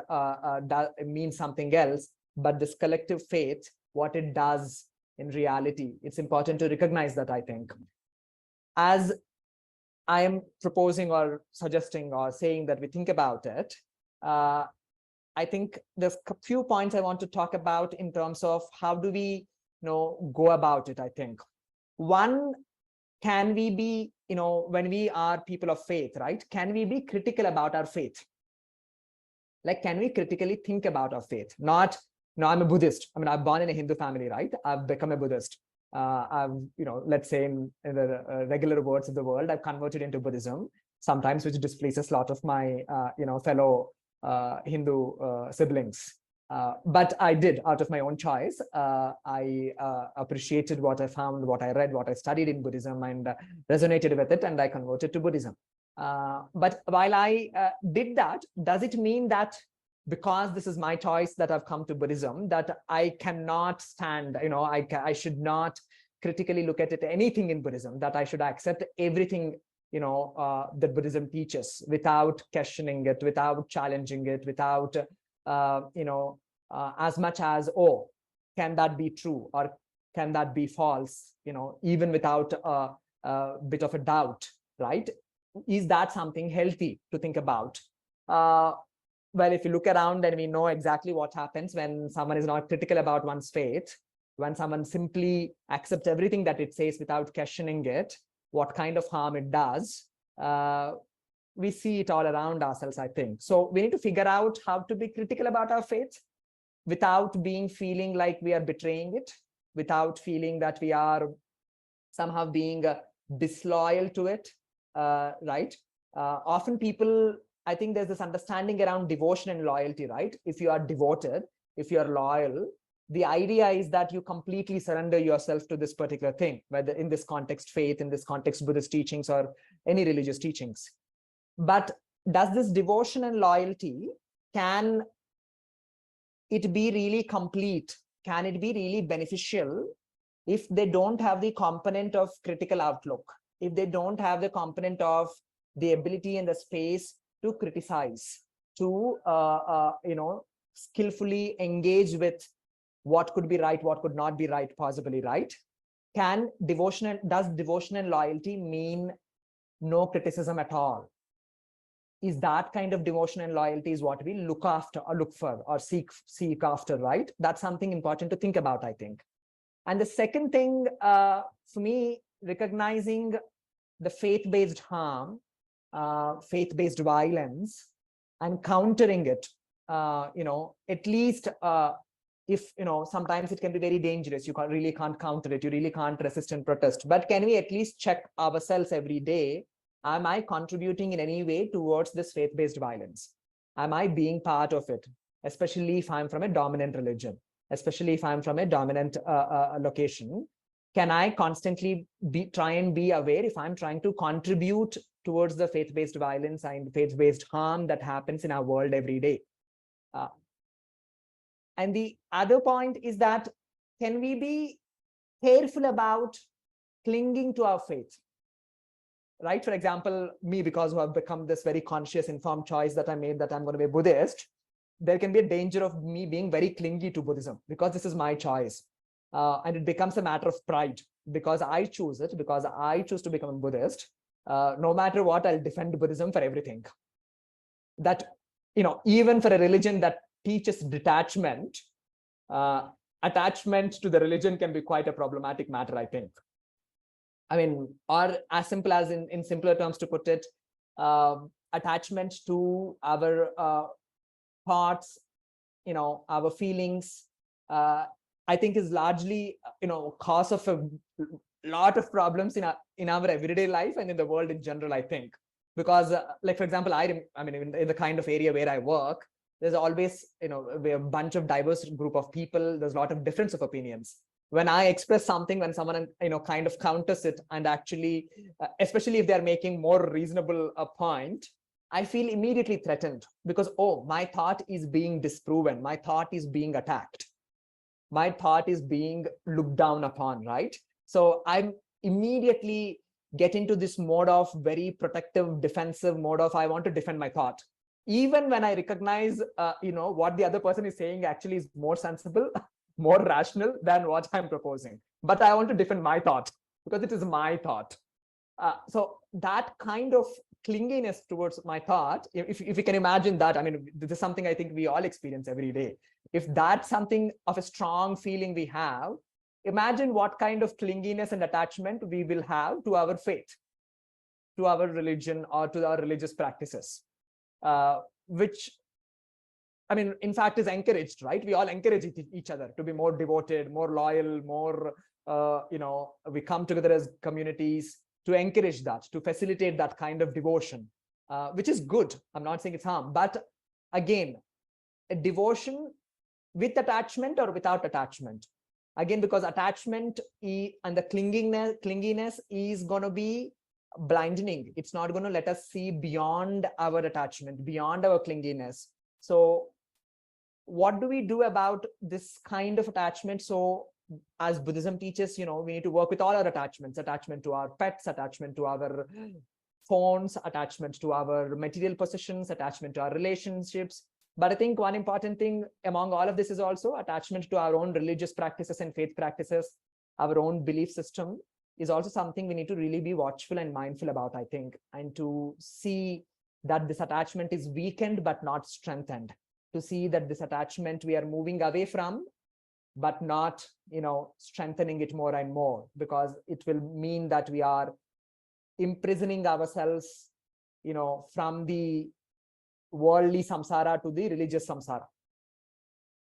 means something else, but this collective faith, what it does in reality, it's important to recognize that, I think. As I am proposing or suggesting or saying that we think about it, I think there's a few points I want to talk about in terms of how do we go about it, I think. One, can we be, when we are people of faith, right? Can we be critical about our faith? Like, can we critically think about our faith? Not, I'm a Buddhist. I mean, I'm born in a Hindu family, right? I've become a Buddhist. I've, let's say in the regular words of the world, I've converted into Buddhism, sometimes which displeases a lot of my, fellow Hindu siblings. But I did out of my own choice. I appreciated what I found, what I read, what I studied in Buddhism, and resonated with it, and I converted to Buddhism. But while I did that, does it mean that because this is my choice that I've come to Buddhism, that I cannot stand, I should not critically look at it, anything in Buddhism, that I should accept everything, that Buddhism teaches without questioning it, without challenging it, without, as much as, oh, can that be true or can that be false, even without a bit of a doubt, right? Is that something healthy to think about? Well, if you look around, then we know exactly what happens when someone is not critical about one's faith, when someone simply accepts everything that it says without questioning it, what kind of harm it does. We see it all around ourselves, I think. So we need to figure out how to be critical about our faith without feeling like we are betraying it, without feeling that we are somehow being disloyal to it, right? Often people, I think there's this understanding around devotion and loyalty, right? If you are devoted, if you are loyal, the idea is that you completely surrender yourself to this particular thing, whether in this context, faith, in this context, Buddhist teachings or any religious teachings. But does this devotion and loyalty, can it be really complete? Can it be really beneficial if they don't have the component of critical outlook, if they don't have the component of the ability and the space to criticize, to skillfully engage with what could be right, what could not be right, possibly, right? Does devotion and loyalty mean no criticism at all? Is that kind of devotion and loyalty is what we look after or look for or seek after, right? That's something important to think about, I think. And the second thing, for me, recognizing the faith-based harm, faith-based violence, and countering it, at least if, sometimes it can be very dangerous. You really can't counter it. You really can't resist and protest. But can we at least check ourselves every day? Am I contributing in any way towards this faith-based violence? Am I being part of it? Especially if I'm from a dominant religion, especially if I'm from a dominant location. Can I constantly try and be aware if I'm trying to contribute towards the faith-based violence and faith-based harm that happens in our world every day? And the other point is that, can we be careful about clinging to our faith? Right? For example, me, because who have become this very conscious, informed choice that I made that I'm going to be a Buddhist, there can be a danger of me being very clingy to Buddhism because this is my choice. And it becomes a matter of pride because I choose it, because I choose to become a Buddhist. No matter what, I'll defend Buddhism for everything. That, even for a religion that teaches detachment, attachment to the religion can be quite a problematic matter, I think. I mean, or as simple as in simpler terms to put it, attachment to our thoughts, our feelings, I think is largely, cause of a lot of problems in our everyday life and in the world in general, I think. Because like, for example, I mean, in the kind of area where I work, there's always, a bunch of diverse group of people. There's a lot of difference of opinions. When I express something, when someone, kind of counters it, and actually, especially if they're making more reasonable a point, I feel immediately threatened because, oh, my thought is being disproven. My thought is being attacked. My thought is being looked down upon, right? So I'm immediately get into this mode of very protective, defensive mode of I want to defend my thought. Even when I recognize, what the other person is saying actually is more sensible, more rational than what I'm proposing. But I want to defend my thought because it is my thought. So that kind of clinginess towards my thought, if you can imagine that, I mean, this is something I think we all experience every day. If that's something of a strong feeling we have, imagine what kind of clinginess and attachment we will have to our faith, to our religion, or to our religious practices, which, I mean, in fact, is encouraged, right? We all encourage each other to be more devoted, more loyal, more, we come together as communities to encourage that, to facilitate that kind of devotion, which is good. I'm not saying it's harm, but again, a devotion with attachment or without attachment. Again, because attachment and the clinginess is going to be blinding. It's not going to let us see beyond our attachment, beyond our clinginess. So what do we do about this kind of attachment? So as Buddhism teaches, we need to work with all our attachments, attachment to our pets, attachment to our phones, attachment to our material possessions, attachment to our relationships. But I think one important thing among all of this is also attachment to our own religious practices and faith practices, our own belief system is also something we need to really be watchful and mindful about, I think, and to see that this attachment is weakened but not strengthened, to see that this attachment we are moving away from, but not, strengthening it more and more, because it will mean that we are imprisoning ourselves, from the worldly samsara to the religious samsara.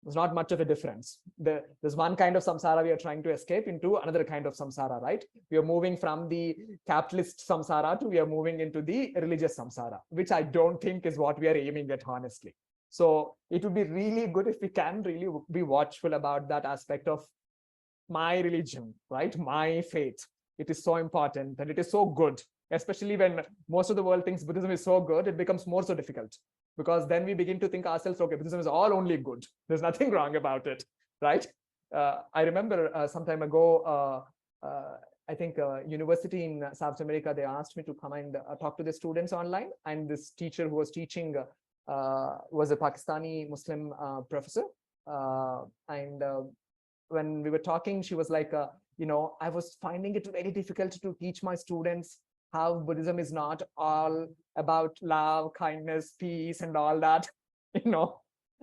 There's not much of a difference. There's one kind of samsara we are trying to escape into another kind of samsara, right? We are moving from the capitalist samsara to we are moving into the religious samsara, which I don't think is what we are aiming at, honestly. So it would be really good if we can really be watchful about that aspect of my religion, right? My faith. It is so important and it is so good, especially when most of the world thinks Buddhism is so good, it becomes more so difficult, because then we begin to think ourselves, okay, Buddhism is all only good. There's nothing wrong about it, right? I remember some time ago, I think university in South America, they asked me to come and talk to the students online. And this teacher who was teaching was a Pakistani Muslim professor. When we were talking, she was like, I was finding it very difficult to teach my students how Buddhism is not all about love, kindness, peace, and all that,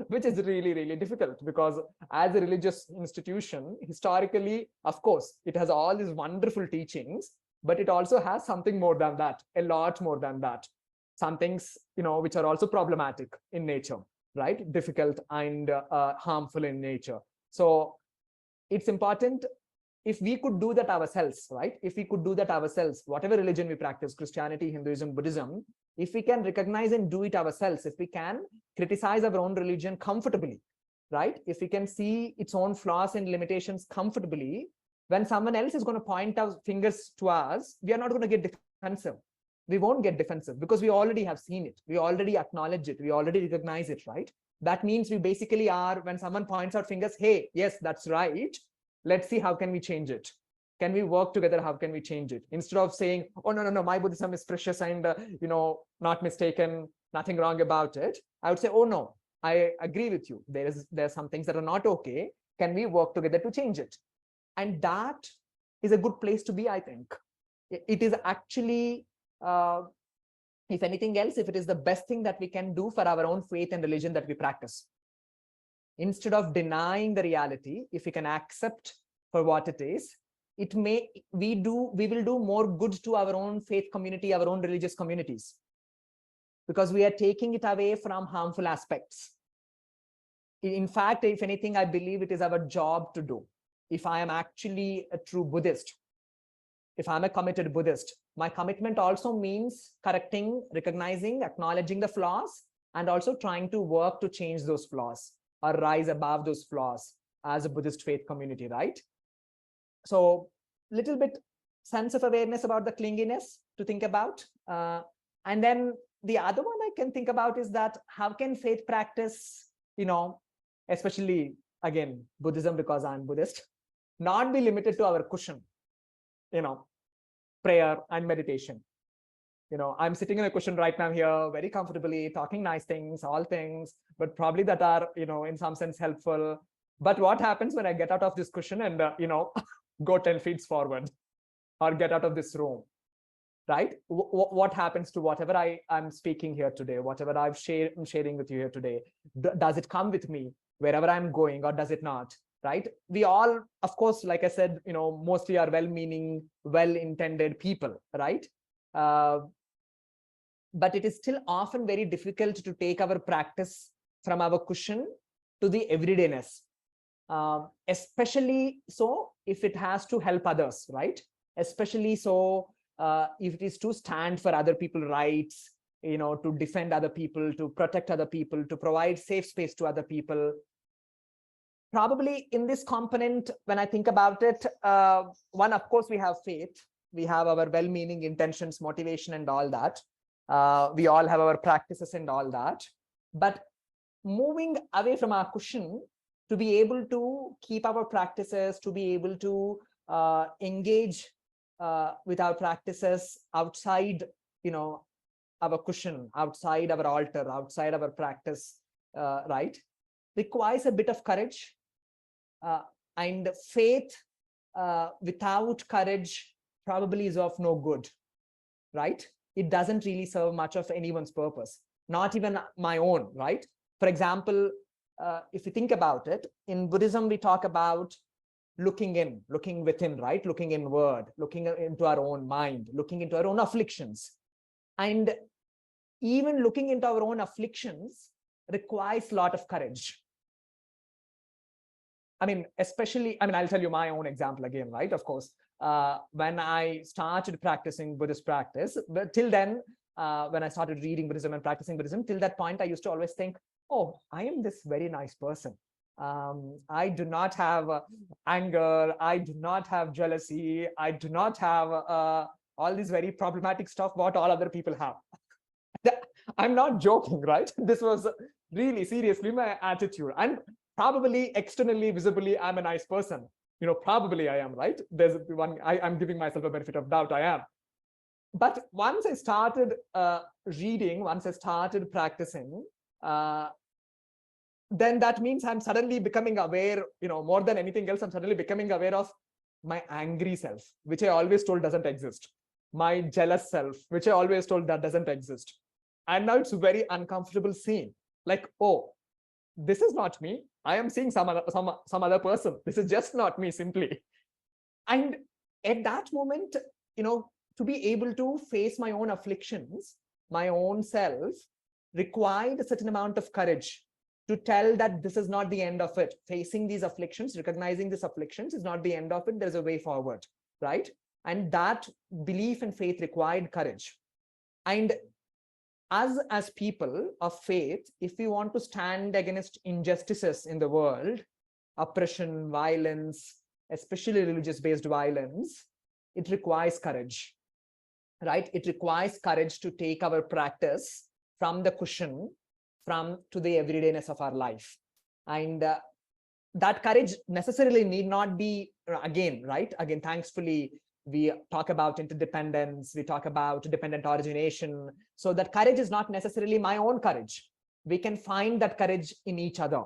which is really, really difficult, because as a religious institution, historically, of course, it has all these wonderful teachings, but it also has something more than that, a lot more than that. Some things, which are also problematic in nature, right? Difficult and harmful in nature. So it's important if we could do that ourselves, right? If we could do that ourselves, whatever religion we practice, Christianity, Hinduism, Buddhism, if we can recognize and do it ourselves, if we can criticize our own religion comfortably, right? If we can see its own flaws and limitations comfortably, when someone else is going to point out fingers to us, we are not going to get defensive. We won't get defensive because we already have seen it. We already acknowledge it. We already recognize it, right? That means we basically are, when someone points out fingers, hey, yes, that's right. Let's see how can we change it. Can we work together? How can we change it? Instead of saying, oh, no, my Buddhism is precious and, not mistaken, nothing wrong about it. I would say, oh, no, I agree with you. There are some things that are not okay. Can we work together to change it? And that is a good place to be, I think. It is actually, if anything else, if it is the best thing that we can do for our own faith and religion that we practice. Instead of denying the reality, if we can accept for what it is, we will do more good to our own faith community, our own religious communities, because we are taking it away from harmful aspects. In fact, if anything, I believe it is our job to do. If I am actually a true Buddhist, if I'm a committed Buddhist, my commitment also means correcting, recognizing, acknowledging the flaws, and also trying to work to change those flaws or rise above those flaws as a Buddhist faith community, right? So little bit sense of awareness about the clinginess to think about. And then the other one I can think about is that how can faith practice, especially again, Buddhism, because I'm Buddhist, not be limited to our cushion, prayer and meditation. I'm sitting in a cushion right now here, very comfortably, talking nice things, all things, but probably that are, in some sense helpful. But what happens when I get out of this cushion and, go 10 feet forward or get out of this room, right? What happens to whatever I'm speaking here today, whatever I'm sharing with you here today? Does it come with me wherever I'm going, or does it not? Right? We all, of course, like I said, mostly are well-meaning, well-intended people, right? But it is still often very difficult to take our practice from our cushion to the everydayness, especially so if it has to help others, right? Especially so if it is to stand for other people's rights, to defend other people, to protect other people, to provide safe space to other people. Probably in this component, when I think about it, one, of course, we have faith. We have our well-meaning intentions, motivation, and all that. We all have our practices and all that. But moving away from our cushion to be able to keep our practices, to be able to engage with our practices outside, our cushion, outside our altar, outside our practice, right, requires a bit of courage. And faith without courage probably is of no good, right? It doesn't really serve much of anyone's purpose, not even my own, right? For example, if you think about it, in Buddhism, we talk about looking in, looking within, right? Looking inward, looking into our own mind, looking into our own afflictions. And even looking into our own afflictions requires a lot of courage. Especially, I'll tell you my own example again, right? Of course, when I started practicing Buddhist practice, but till then, when I started reading Buddhism and practicing Buddhism, till that point, I used to always think, oh, I am this very nice person. I do not have anger. I do not have jealousy. I do not have all these very problematic stuff what all other people have. I'm not joking, right? This was really seriously my attitude. And probably externally, visibly, I'm a nice person. Probably I am, right? There's one, I'm giving myself a benefit of doubt, I am. But once I started reading, once I started practicing, then that means I'm suddenly becoming aware, more than anything else, I'm suddenly becoming aware of my angry self, which I always told doesn't exist. My jealous self, which I always told that doesn't exist. And now it's a very uncomfortable scene. Like, oh, this is not me. I am seeing some other person. This is just not me, simply. And at that moment, to be able to face my own afflictions, my own self, required a certain amount of courage to tell that this is not the end of it. Facing these afflictions, recognizing these afflictions is not the end of it. There's a way forward, right? And that belief and faith required courage. And us as people of faith, if we want to stand against injustices in the world, oppression, violence, especially religious-based violence, it requires courage, right? It requires courage to take our practice from the cushion, to the everydayness of our life. And that courage necessarily need not be, again, right? Again, thankfully, we talk about interdependence, we talk about dependent origination. So that courage is not necessarily my own courage. We can find that courage in each other,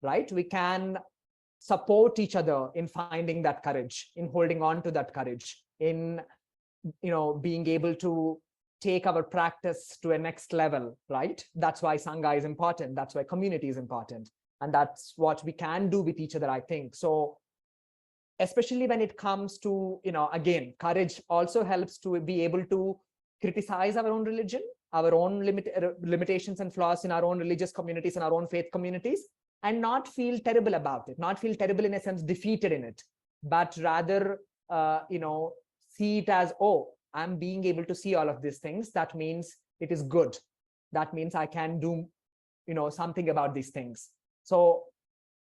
right? We can support each other in finding that courage, in holding on to that courage, in being able to take our practice to a next level, right? That's why Sangha is important. That's why community is important. And that's what we can do with each other, I think. So especially when it comes to, again, courage also helps to be able to criticize our own religion, our own limitations and flaws in our own religious communities and our own faith communities, and not feel terrible about it, not feel terrible in a sense, defeated in it, but rather, see it as, oh, I'm being able to see all of these things. That means it is good. That means I can do, something about these things. So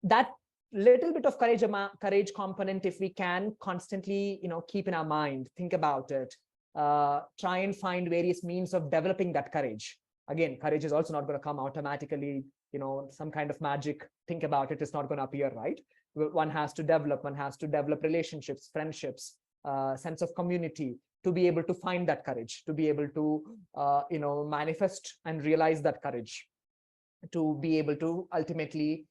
that little bit of courage component, if we can constantly, keep in our mind, think about it, try and find various means of developing that courage. Again, courage is also not going to come automatically, some kind of magic. Think about it, it's not going to appear, right? One has to develop relationships, friendships, sense of community, to be able to find that courage, to be able to, manifest and realize that courage, to be able to ultimately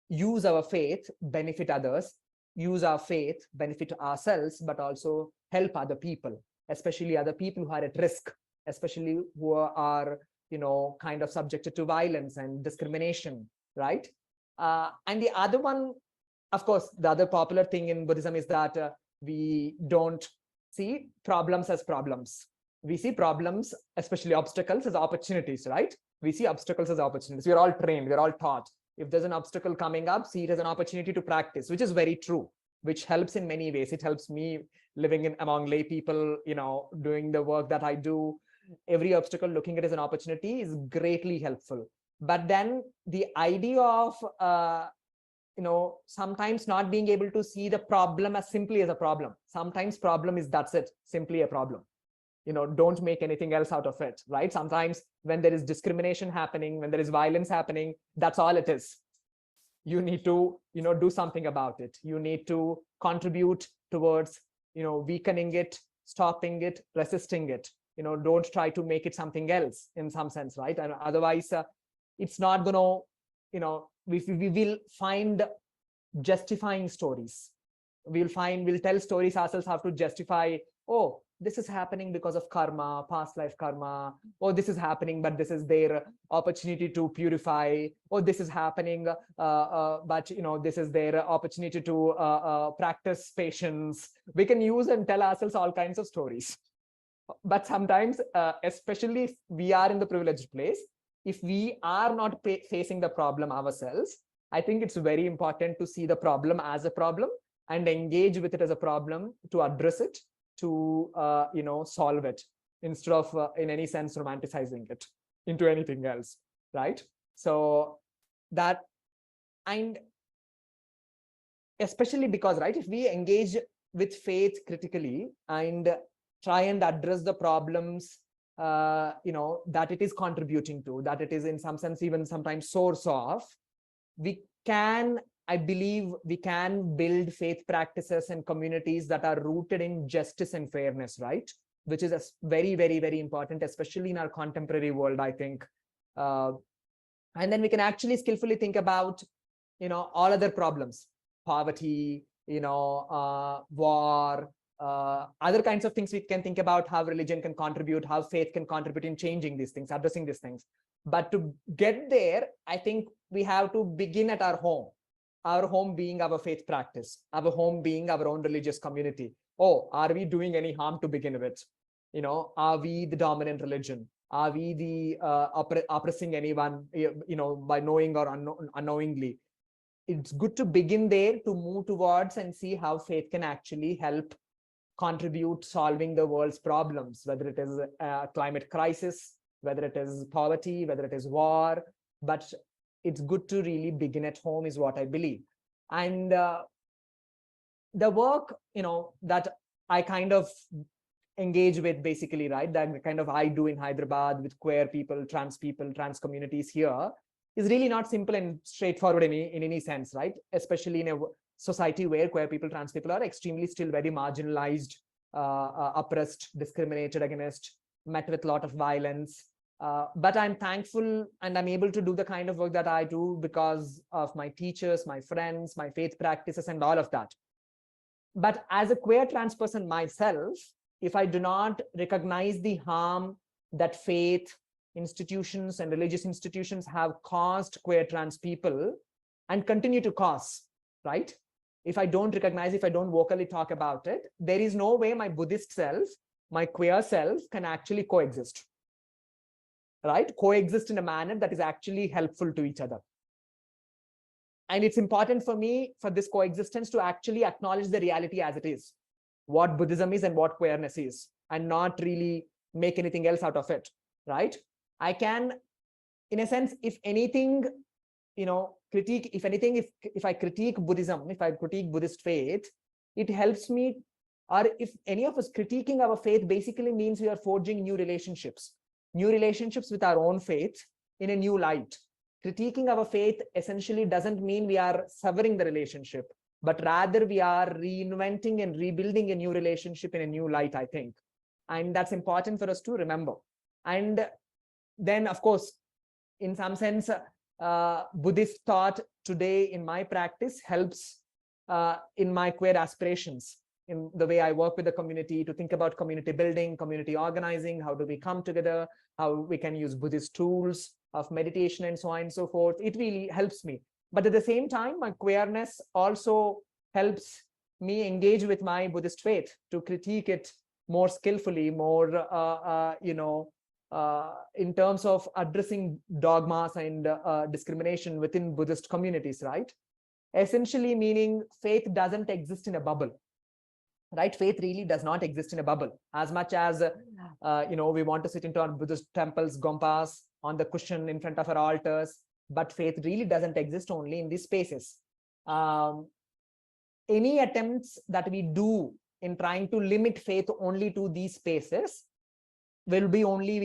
use our faith, benefit others, use our faith, benefit ourselves, but also help other people, especially other people who are at risk, especially who are, kind of subjected to violence and discrimination, right? And the other one, of course, the other popular thing in Buddhism is that we don't see problems as problems. We see problems, especially obstacles, as opportunities, right? We see obstacles as opportunities. We're all trained, we're all taught. If there's an obstacle coming up, see it as an opportunity to practice, which is very true, which helps in many ways. It helps me living among lay people, doing the work that I do. Every obstacle, looking at it as an opportunity, is greatly helpful. But then the idea of, sometimes not being able to see the problem as simply as a problem. Sometimes problem is, that's it, simply a problem. Don't make anything else out of it, right? Sometimes when there is discrimination happening, when there is violence happening, that's all it is. You need to, do something about it. You need to contribute towards, weakening it, stopping it, resisting it. Don't try to make it something else in some sense, right? And otherwise, it's not going to, we will find justifying stories. We'll tell stories ourselves how to justify, oh, this is happening because of karma, past life karma. Oh, this is happening, but this is their opportunity to purify. Oh, this is happening, but this is their opportunity to practice patience. We can use and tell ourselves all kinds of stories. But sometimes, especially if we are in the privileged place, if we are not facing the problem ourselves, I think it's very important to see the problem as a problem and engage with it as a problem, to address it, to solve it, instead of in any sense romanticizing it into anything else, right? So that, and especially because, right, if we engage with faith critically and try and address the problems that it is contributing to, that it is in some sense even sometimes source of, I believe we can build faith practices and communities that are rooted in justice and fairness, right? Which is a very, very, very important, especially in our contemporary world, I think. And then we can actually skillfully think about, all other problems, poverty, war, other kinds of things. We can think about how religion can contribute, how faith can contribute in changing these things, addressing these things. But to get there, I think we have to begin at our home being our faith practice, our home being our own religious community. Oh, are we doing any harm to begin with? Are we the dominant religion? Are we the oppressing anyone, by knowing or unknowingly? It's good to begin there, to move towards and see how faith can actually help contribute solving the world's problems, whether it is a climate crisis, whether it is poverty, whether it is war. But it's good to really begin at home, is what I believe. And the work, that I kind of engage with, basically, right, that kind of I do in Hyderabad with queer people, trans communities here, is really not simple and straightforward in any sense, right? Especially in a society where queer people, trans people are extremely still very marginalized, oppressed, discriminated against, met with a lot of violence. But I'm thankful and I'm able to do the kind of work that I do because of my teachers, my friends, my faith practices, and all of that. But as a queer trans person myself, if I do not recognize the harm that faith institutions and religious institutions have caused queer trans people and continue to cause, right? If I don't recognize, if I don't vocally talk about it, there is no way my Buddhist self, my queer self can actually coexist, right? Coexist in a manner that is actually helpful to each other. And it's important for me, for this coexistence, to actually acknowledge the reality as it is, what Buddhism is and what queerness is, and not really make anything else out of it, right? I can, in a sense, if anything, critique, if I critique Buddhism, if I critique Buddhist faith, it helps me, or if any of us critiquing our faith basically means we are forging new relationships with our own faith in a new light. Critiquing our faith essentially doesn't mean we are severing the relationship, but rather we are reinventing and rebuilding a new relationship in a new light, I think. And that's important for us to remember. And then, of course, in some sense, Buddhist thought today in my practice helps in my queer aspirations, in the way I work with the community, to think about community building, community organizing, how do we come together, how we can use Buddhist tools of meditation and so on and so forth. It really helps me. But at the same time, my queerness also helps me engage with my Buddhist faith, to critique it more skillfully, more, in terms of addressing dogmas and discrimination within Buddhist communities, right? Essentially meaning faith doesn't exist in a bubble, right? Faith really does not exist in a bubble. As much as, we want to sit into our Buddhist temples, gompas, on the cushion in front of our altars, but faith really doesn't exist only in these spaces. Any attempts that we do in trying to limit faith only to these spaces will be only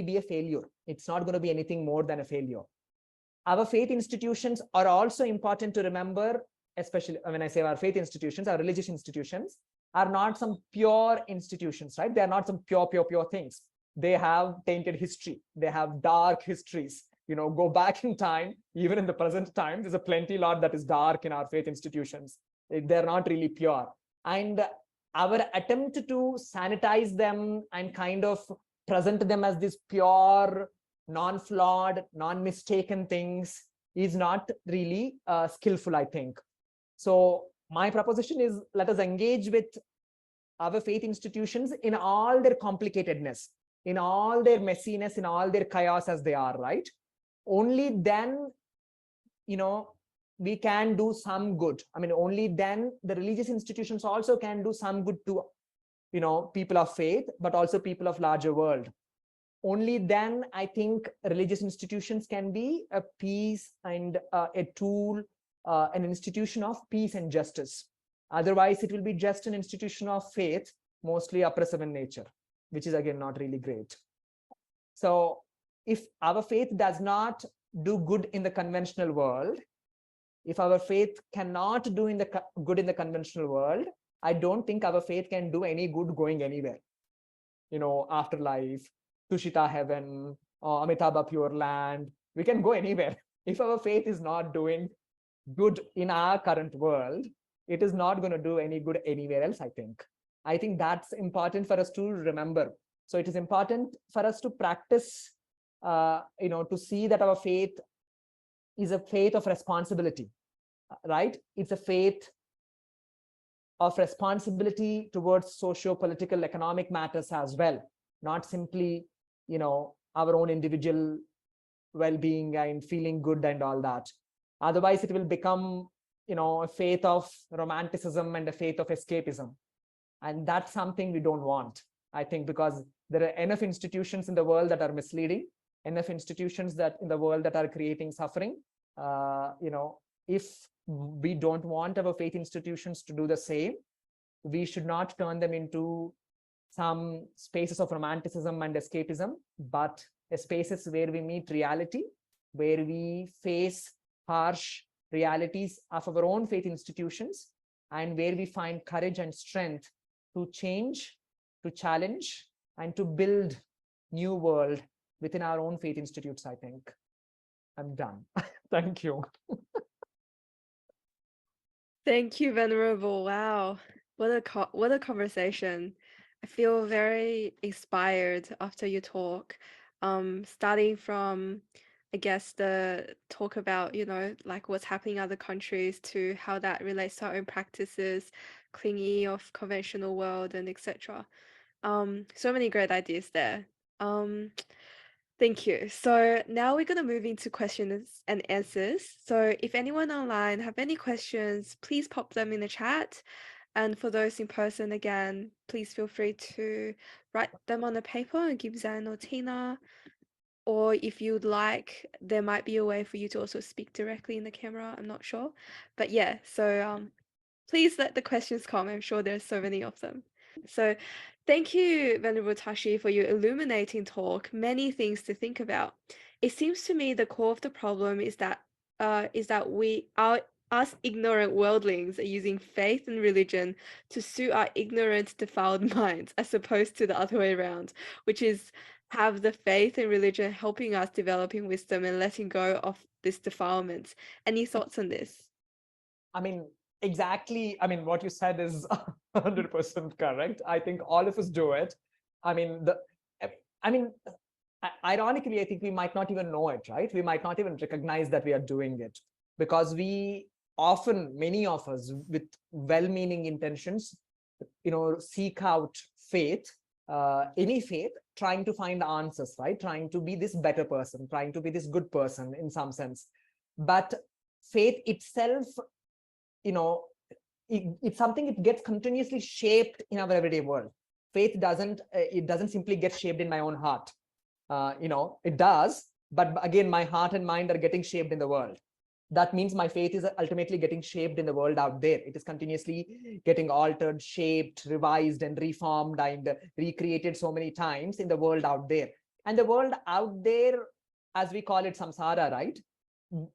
be a failure. It's not going to be anything more than a failure. Our faith institutions are also important to remember, especially when I say our faith institutions, our religious institutions are not some pure institutions, right? They are not some pure things. They have tainted history. They have dark histories. Go back in time, even in the present time, there's a plenty lot that is dark in our faith institutions. They're not really pure. And our attempt to sanitize them and kind of present them as this pure, non-flawed, non-mistaken things is not really skillful, I think. So my proposition is, let us engage with our faith institutions in all their complicatedness, in all their messiness, in all their chaos as they are, right? Only then, we can do some good. I mean, only then the religious institutions also can do some good to, people of faith, but also people of larger world. Only then I think religious institutions can be a piece and a tool, an institution of peace and justice. Otherwise, it will be just an institution of faith, mostly oppressive in nature, which is again not really great. So if our faith does not do good in the conventional world, if our faith cannot do good in the conventional world, I don't think our faith can do any good going anywhere. Afterlife, Tushita heaven, or Amitabha Pure Land, we can go anywhere. If our faith is not doing good in our current world, it is not going to do any good anywhere else, I think. I think that's important for us to remember. So it is important for us to practice, to see that our faith is a faith of responsibility, right? It's a faith of responsibility towards socio-political, economic matters as well, not simply, our own individual well-being and feeling good and all that. Otherwise, it will become, a faith of romanticism and a faith of escapism. And that's something we don't want, I think, because there are enough institutions in the world that are misleading, enough institutions in the world that are creating suffering. If we don't want our faith institutions to do the same, we should not turn them into some spaces of romanticism and escapism, but spaces where we meet reality, where we face harsh realities of our own faith institutions, and where we find courage and strength to change, to challenge, and to build new world within our own faith institutes, I think. I'm done. Thank you. Thank you, Venerable. Wow, what a conversation. I feel very inspired after your talk. Starting from, I guess, the talk about, like what's happening in other countries, to how that relates to our own practices, clinging of conventional world, and etc. So many great ideas there. Thank you. So now we're going to move into questions and answers. So if anyone online have any questions, please pop them in the chat. And for those in person, again, please feel free to write them on a paper and give Zan or Tina. Or if you'd like, there might be a way for you to also speak directly in the camera. I'm not sure. But yeah, so please let the questions come. I'm sure there's so many of them. So thank you, Venerable Tashi, for your illuminating talk. Many things to think about. It seems to me the core of the problem is that us ignorant worldlings are using faith and religion to suit our ignorant, defiled minds, as opposed to the other way around, which is have the faith and religion helping us developing wisdom and letting go of this defilement. Any thoughts on this? I mean, exactly. I mean, what you said is 100% correct. I think all of us do it. I mean, I mean, ironically, I think we might not even know it, right? We might not even recognize that we are doing it, because we often, many of us with well-meaning intentions, seek out faith, any faith, trying to find answers, right? Trying to be this better person, trying to be this good person in some sense. But faith itself, it's something, it gets continuously shaped in our everyday world. Faith doesn't simply get shaped in my own heart. It does, but again, my heart and mind are getting shaped in the world. That means my faith is ultimately getting shaped in the world out there. It is continuously getting altered, shaped, revised, and reformed and recreated so many times in the world out there. And the world out there, as we call it, samsara, right?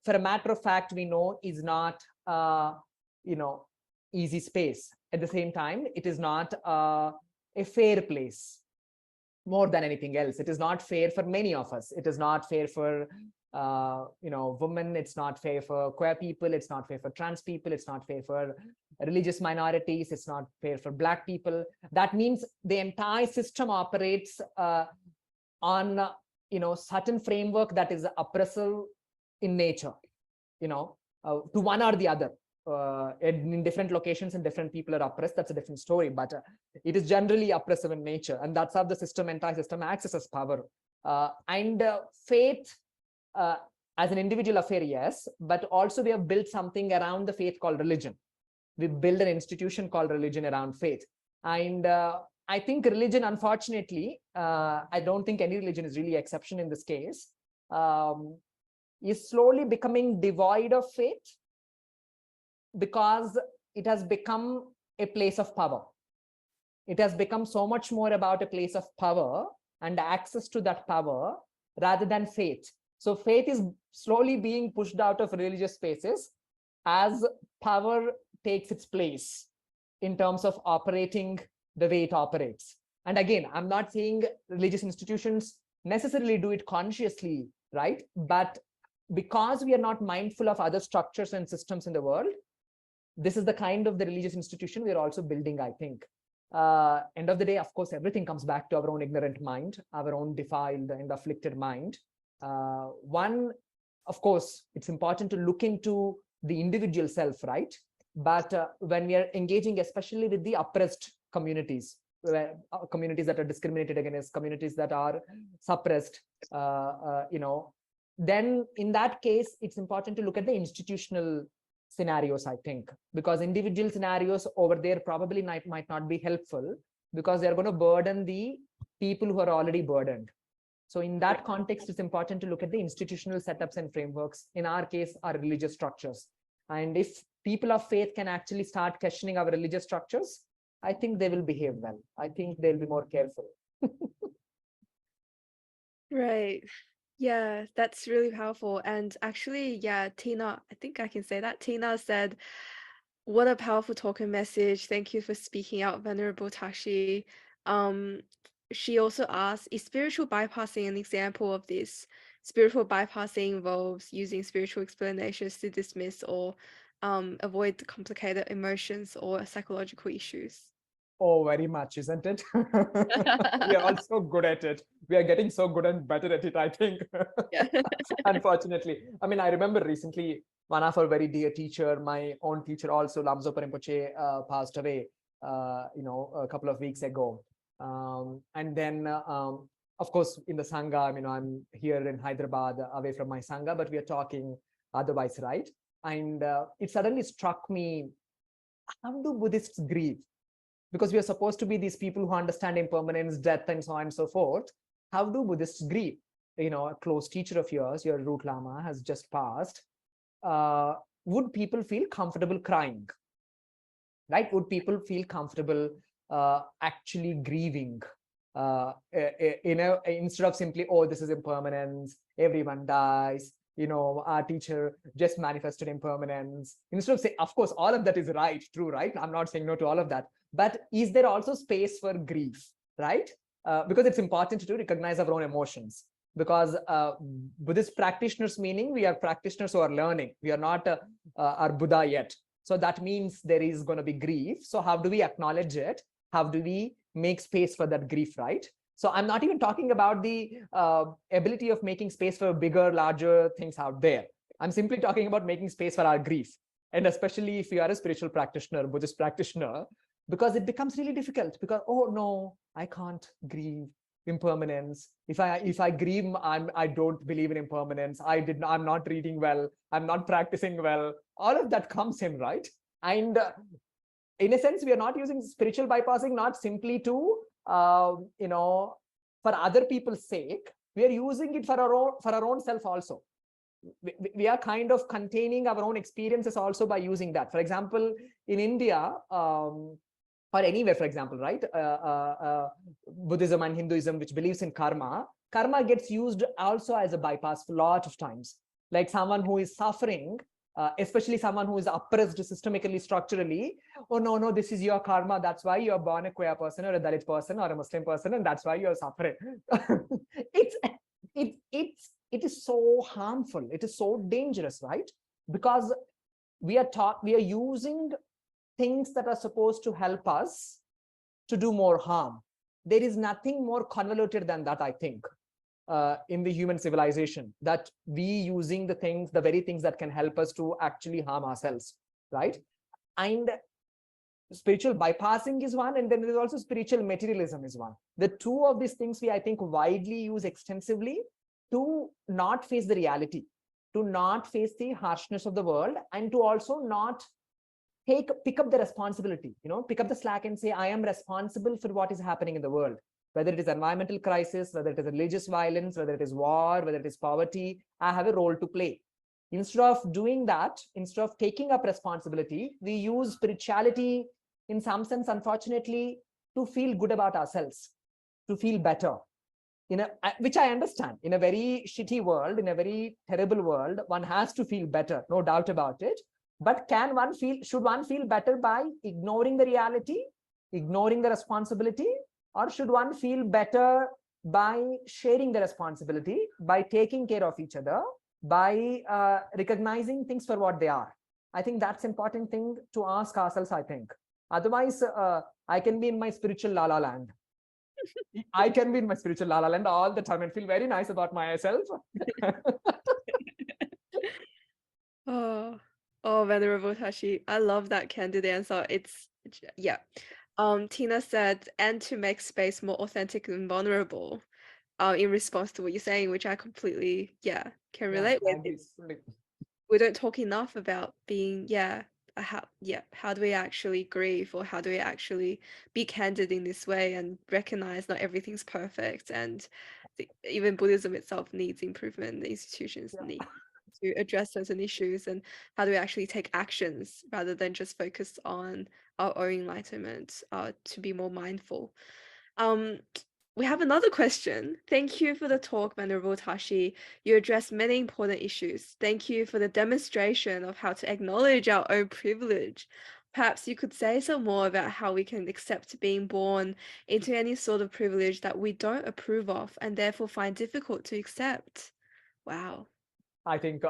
For a matter of fact, we know is not, easy space. At the same time, it is not a fair place. More than anything else, it is not fair for many of us. It is not fair for women. It's not fair for queer people. It's not fair for trans people. It's not fair for religious minorities. It's not fair for Black people. That means the entire system operates on certain framework that is oppressive in nature, to one or the other. In different locations and different people are oppressed, that's a different story, but it is generally oppressive in nature, and that's how the entire system accesses power. And faith, as an individual affair, yes, but also we have built something around the faith called religion. We build an institution called religion around faith. And I think religion, unfortunately, I don't think any religion is really exception in this case, is slowly becoming devoid of faith, because it has become a place of power. It has become so much more about a place of power and access to that power rather than faith. So faith is slowly being pushed out of religious spaces as power takes its place in terms of operating the way it operates. And again, I'm not saying religious institutions necessarily do it consciously, right? But because we are not mindful of other structures and systems in the world, this is the kind of the religious institution we are also building, I think. End of the day, of course, everything comes back to our own ignorant mind, our own defiled and afflicted mind. One, of course, it's important to look into the individual self, right? But when we are engaging, especially with the oppressed communities, communities that are discriminated against, communities that are suppressed, then in that case, it's important to look at the institutional scenarios, I think, because individual scenarios over there probably might not be helpful, because they're going to burden the people who are already burdened. So in that context, it's important to look at the institutional setups and frameworks. In our case, our religious structures. And if people of faith can actually start questioning our religious structures, I think they will behave well. I think they'll be more careful. Right. Yeah, that's really powerful. And actually, yeah, Tina, I think I can say that. Tina said, what a powerful talk and message. Thank you for speaking out, Venerable Tashi. Um, she also asked, is spiritual bypassing an example of this? Spiritual bypassing involves using spiritual explanations to dismiss or avoid complicated emotions or psychological issues. Oh, very much, isn't it? We are also good at it. We are getting so good and better at it, I think. Yeah. Unfortunately. I mean, I remember recently one of our very dear teacher, my own teacher also, Lamzo Rinpoche, passed away, a couple of weeks ago. And then, of course, in the Sangha, I'm here in Hyderabad, away from my Sangha, but we are talking otherwise, right? And it suddenly struck me, how do Buddhists grieve? Because we are supposed to be these people who understand impermanence, death, and so on and so forth. How do Buddhists grieve? A close teacher of yours, your Root Lama, has just passed. Would people feel comfortable crying? Right? Would people feel comfortable actually grieving? Instead of simply, oh, this is impermanence, everyone dies, our teacher just manifested impermanence. Instead of saying, of course, all of that is right, true, right? I'm not saying no to all of that. But is there also space for grief, right? Because it's important to recognize our own emotions. Because Buddhist practitioners, meaning we are practitioners who are learning. We are not our Buddha yet. So that means there is going to be grief. So how do we acknowledge it? How do we make space for that grief, right? So I'm not even talking about the ability of making space for bigger, larger things out there. I'm simply talking about making space for our grief. And especially if you are a spiritual practitioner, Buddhist practitioner, because it becomes really difficult because, oh no, I can't grieve impermanence. If I grieve, I don't believe in impermanence. I'm not reading well. I'm not practicing well. All of that comes in, right? And in a sense, we are not using spiritual bypassing not simply to for other people's sake. We are using it for our own self also. We are kind of containing our own experiences also by using that. For example, in India, or anywhere, for example, right? Buddhism and Hinduism, which believes in karma gets used also as a bypass a lot of times. Like someone who is suffering, especially someone who is oppressed systemically, structurally. Oh, no, this is your karma. That's why you're born a queer person or a Dalit person or a Muslim person, and that's why you're suffering. It is so harmful. It is so dangerous, right? Because we are using things that are supposed to help us to do more harm. There is nothing more convoluted than that, I think, in the human civilization, that we using the very things that can help us to actually harm ourselves, right? And spiritual bypassing is one, and then there is also spiritual materialism is one. The two of these things we, I think, widely use extensively to not face the reality, to not face the harshness of the world, and to also not pick up the responsibility, pick up the slack and say, I am responsible for what is happening in the world, whether it is environmental crisis, whether it is religious violence, whether it is war, whether it is poverty. I have a role to play. Instead of doing that, instead of taking up responsibility, we use spirituality in some sense, unfortunately, to feel good about ourselves, to feel better. Which I understand. In a very shitty world, in a very terrible world, one has to feel better, no doubt about it. But should one feel better by ignoring the reality, ignoring the responsibility, or should one feel better by sharing the responsibility, by taking care of each other, by recognizing things for what they are? I think that's an important thing to ask ourselves, I think. Otherwise, I can be in my spiritual la-la land. I can be in my spiritual la-la land all the time and feel very nice about myself. Oh, Venerable Tashi, I love that candid answer. Yeah. Tina said, and to make space more authentic and vulnerable, in response to what you're saying, which I completely, can relate with. We don't talk enough about being, how do we actually grieve, or how do we actually be candid in this way and recognize not everything's perfect, and even Buddhism itself needs improvement, the institutions need to address certain issues, and how do we actually take actions rather than just focus on our own enlightenment, to be more mindful. We have another question. Thank you for the talk, Venerable Tashi. You addressed many important issues. Thank you for the demonstration of how to acknowledge our own privilege. Perhaps you could say some more about how we can accept being born into any sort of privilege that we don't approve of and therefore find difficult to accept. Wow. I think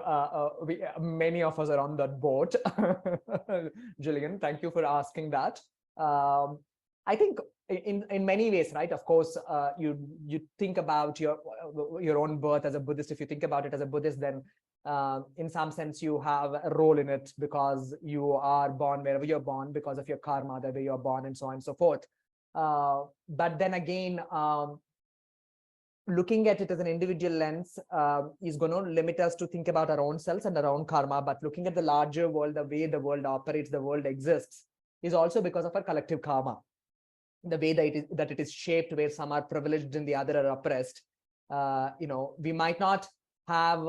many of us are on that boat. Jillian, thank you for asking that. I think in many ways, right? Of course, you think about your own birth as a Buddhist. If you think about it as a Buddhist, then in some sense you have a role in it because you are born wherever you're born because of your karma, the way you're born, and so on and so forth. But then again, looking at it as an individual lens is going to limit us to think about our own selves and our own karma. But looking at the larger world, the way the world operates, the world exists, is also because of our collective karma. The way that it is shaped, where some are privileged and the other are oppressed. We might not have,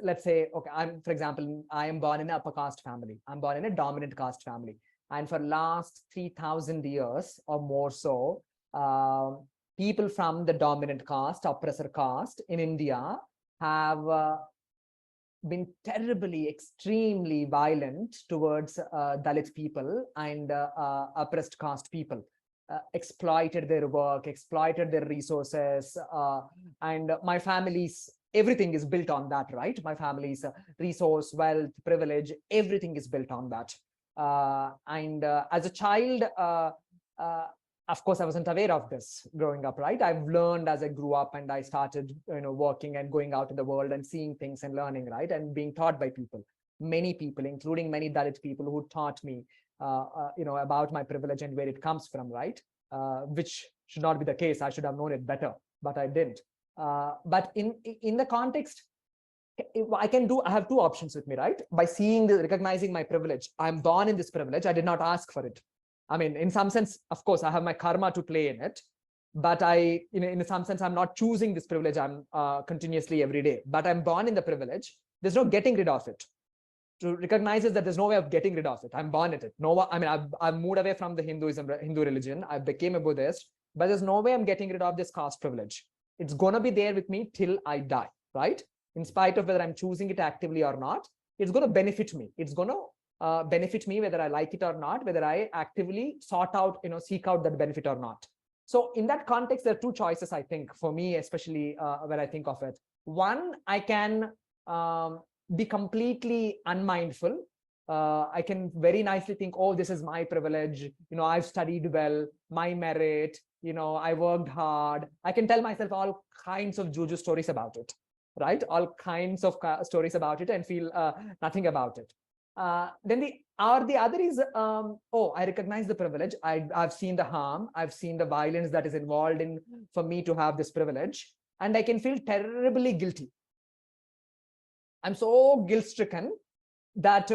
let's say, okay, for example, I am born in an upper caste family. I'm born in a dominant caste family. And for last 3,000 years or more so, people from the dominant caste, oppressor caste in India have been terribly, extremely violent towards Dalit people and oppressed caste people, exploited their work, exploited their resources, and my family's everything is built on that, right? My family's resource, wealth, privilege, everything is built on that. And as a child, uh, of course, I wasn't aware of this growing up, right? I've learned as I grew up and I started, working and going out in the world and seeing things and learning, right? And being taught by people, many people, including many Dalit people who taught me, about my privilege and where it comes from, right? Which should not be the case. I should have known it better, but I didn't. But in the context, I have two options with me, right? By recognizing my privilege, I'm born in this privilege. I did not ask for it. I mean, in some sense, of course, I have my karma to play in it, but in some sense, I'm not choosing this privilege. I'm continuously every day, but I'm born in the privilege. There's no getting rid of it. To recognize is that there's no way of getting rid of it. I'm born at it. I've moved away from the Hindu religion. I became a Buddhist, but there's no way I'm getting rid of this caste privilege. It's gonna be there with me till I die, right? In spite of whether I'm choosing it actively or not, it's gonna benefit me. It's gonna benefit me whether I like it or not, whether I actively seek out that benefit or not. So in that context, there are two choices, I think, for me, especially when I think of it. One, I can be completely unmindful. I can very nicely think, oh, this is my privilege. I've studied well, my merit, I worked hard. I can tell myself all kinds of juju stories about it, right? All kinds of stories about it and feel nothing about it. Then the other is, I recognize the privilege. I've seen the harm. I've seen the violence that is involved in for me to have this privilege. And I can feel terribly guilty. I'm so guilt-stricken that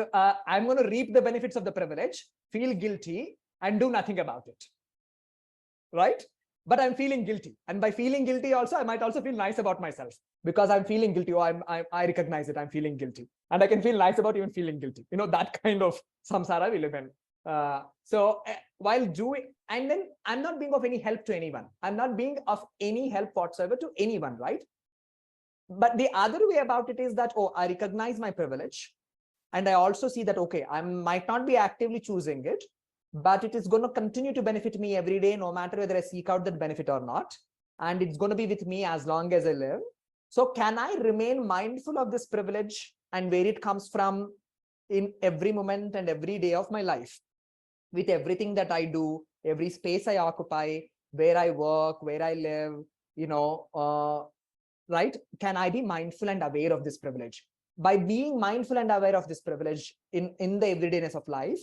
I'm going to reap the benefits of the privilege, feel guilty, and do nothing about it. Right? But I'm feeling guilty. And by feeling guilty also, I might also feel nice about myself because I'm feeling guilty. I recognize it. I'm feeling guilty. And I can feel nice about even feeling guilty. That kind of samsara we live in. While doing, and then I'm not being of any help to anyone. I'm not being of any help whatsoever to anyone, right? But the other way about it is that, I recognize my privilege. And I also see that, okay, I might not be actively choosing it, but it is going to continue to benefit me every day, no matter whether I seek out that benefit or not. And it's going to be with me as long as I live. So can I remain mindful of this privilege and where it comes from in every moment and every day of my life, with everything that I do, every space I occupy, where I work, where I live, right? Can I be mindful and aware of this privilege? By being mindful and aware of this privilege in the everydayness of life,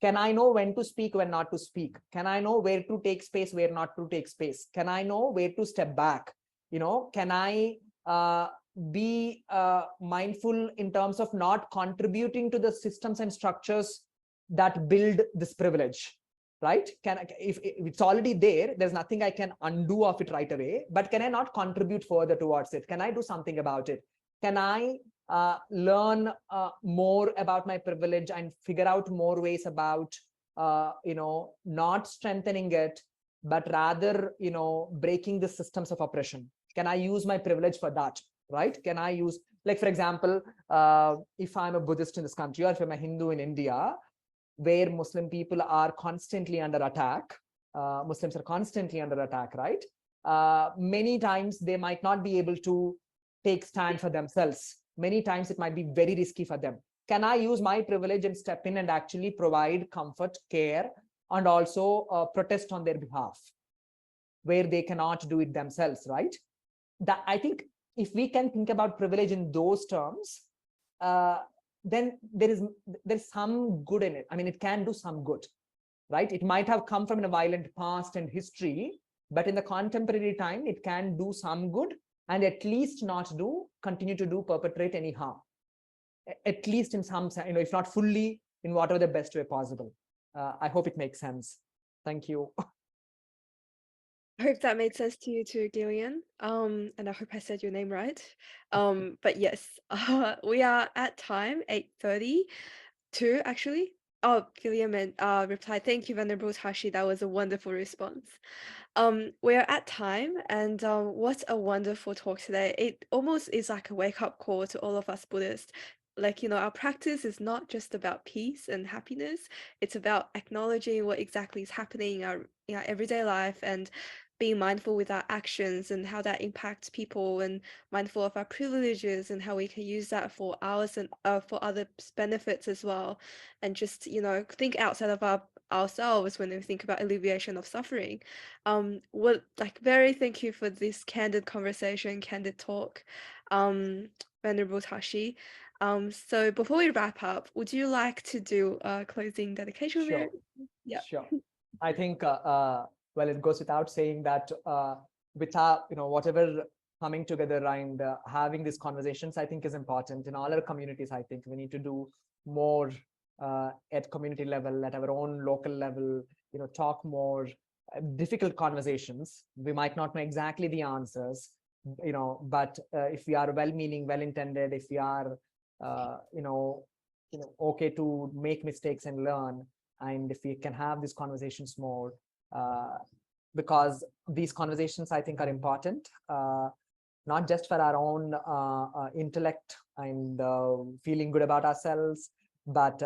can I know when to speak, when not to speak? Can I know where to take space, where not to take space? Can I know where to step back? Can I be mindful in terms of not contributing to the systems and structures that build this privilege? Right? If it's already there, there's nothing I can undo of it right away, but can I not contribute further towards it? Can I do something about it? Can I learn more about my privilege and figure out more ways about, not strengthening it, but rather, breaking the systems of oppression? Can I use my privilege for that? Right? Can I use, like, for example, if I'm a Buddhist in this country, or if I'm a Hindu in India, where Muslim people are constantly under attack, Muslims are constantly under attack, right? Many times they might not be able to take stand for themselves. Many times it might be very risky for them. Can I use my privilege and step in and actually provide comfort, care, and also protest on their behalf where they cannot do it themselves, right? That, I think, if we can think about privilege in those terms, then there's some good in it. I mean, it can do some good, right? It might have come from a violent past and history, but in the contemporary time, it can do some good and at least not continue to perpetrate any harm, at least in some, if not fully, in whatever the best way possible. I hope it makes sense. Thank you. I hope that made sense to you too, Gillian. And I hope I said your name right. But yes, we are at time, 8:32 actually. Oh, Gilliam replied, "Thank you, Venerable Tashi. That was a wonderful response." We're at time, and what a wonderful talk today. It almost is like a wake-up call to all of us Buddhists. Like, our practice is not just about peace and happiness, it's about acknowledging what exactly is happening in our everyday life and being mindful with our actions and how that impacts people, and mindful of our privileges and how we can use that for ours and for others' benefits as well. And just, think outside of ourselves when we think about alleviation of suffering. Very thank you for this candid conversation, candid talk, um, Venerable Tashi. So before we wrap up, would you like to do a closing dedication, Mary? Sure, Yeah. sure. I think, well, it goes without saying that without, whatever coming together and having these conversations, I think is important in all our communities. I think we need to do more at community level, at our own local level, talk more difficult conversations. We might not know exactly the answers, but if we are well-meaning, well-intended, if we are, okay to make mistakes and learn, and if we can have these conversations more, because these conversations I think are important, not just for our own intellect and feeling good about ourselves, but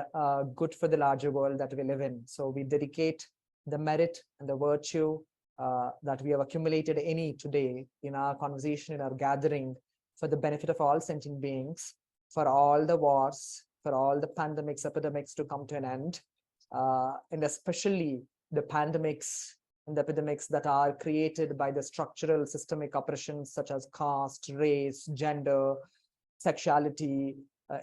good for the larger world that we live in. So we dedicate the merit and the virtue that we have accumulated today in our conversation, in our gathering, for the benefit of all sentient beings, for all the wars, for all the pandemics, epidemics to come to an end, and especially the pandemics and the epidemics that are created by the structural systemic oppressions such as caste, race, gender, sexuality,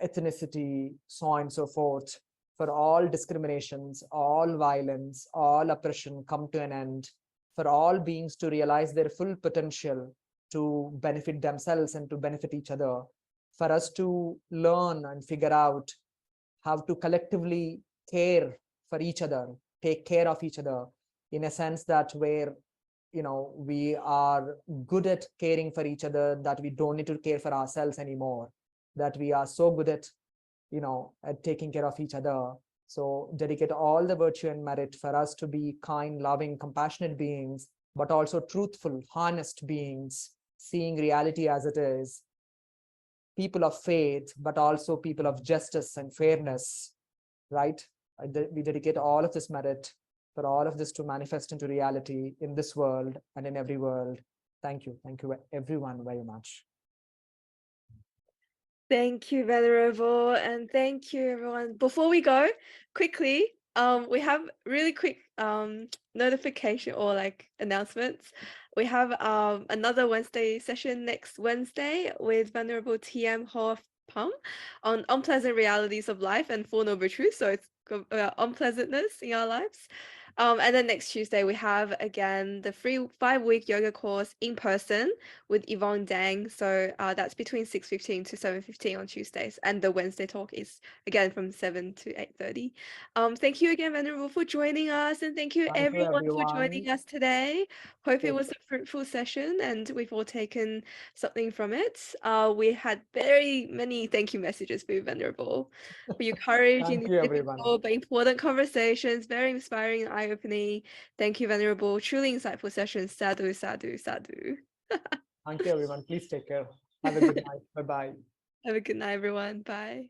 ethnicity, so on and so forth. For all discriminations, all violence, all oppression come to an end, for all beings to realize their full potential to benefit themselves and to benefit each other, for us to learn and figure out how to collectively care for each other, take care of each other, in a sense that where we are good at caring for each other, that we don't need to care for ourselves anymore, that we are so good at at taking care of each other. So dedicate all the virtue and merit for us to be kind, loving, compassionate beings, but also truthful, honest beings, seeing reality as it is, people of faith, but also people of justice and fairness, right? We dedicate all of this merit for all of this to manifest into reality in this world and in every world. Thank you. Thank you, everyone, very much. Thank you, Venerable, and thank you, everyone. Before we go, quickly, we have really quick notification or like announcements. We have another Wednesday session next Wednesday with Venerable TM Hof Pum on unpleasant realities of life and Four Noble Truths. So it's about unpleasantness in our lives. And then next Tuesday, we have again the free 5-week yoga course in person with Yvonne Dang. So that's between 6:15 to 7:15 on Tuesdays. And the Wednesday talk is again from 7 to 8:30. Thank you again, Venerable, for joining us. And thank you Thank you, everyone for everyone. joining us today. Hope it Take was a fruitful session and we've all taken something from it. We had very many thank you messages for you, Venerable, for your courage in Thank these you, everyone. difficult but important conversations. Very inspiring and eye-opening. Thank you, Venerable. Truly insightful sessions. Sadhu, sadhu, sadhu. Thank you, everyone. Please take care. Have a good night. Bye-bye. Have a good night, everyone. Bye.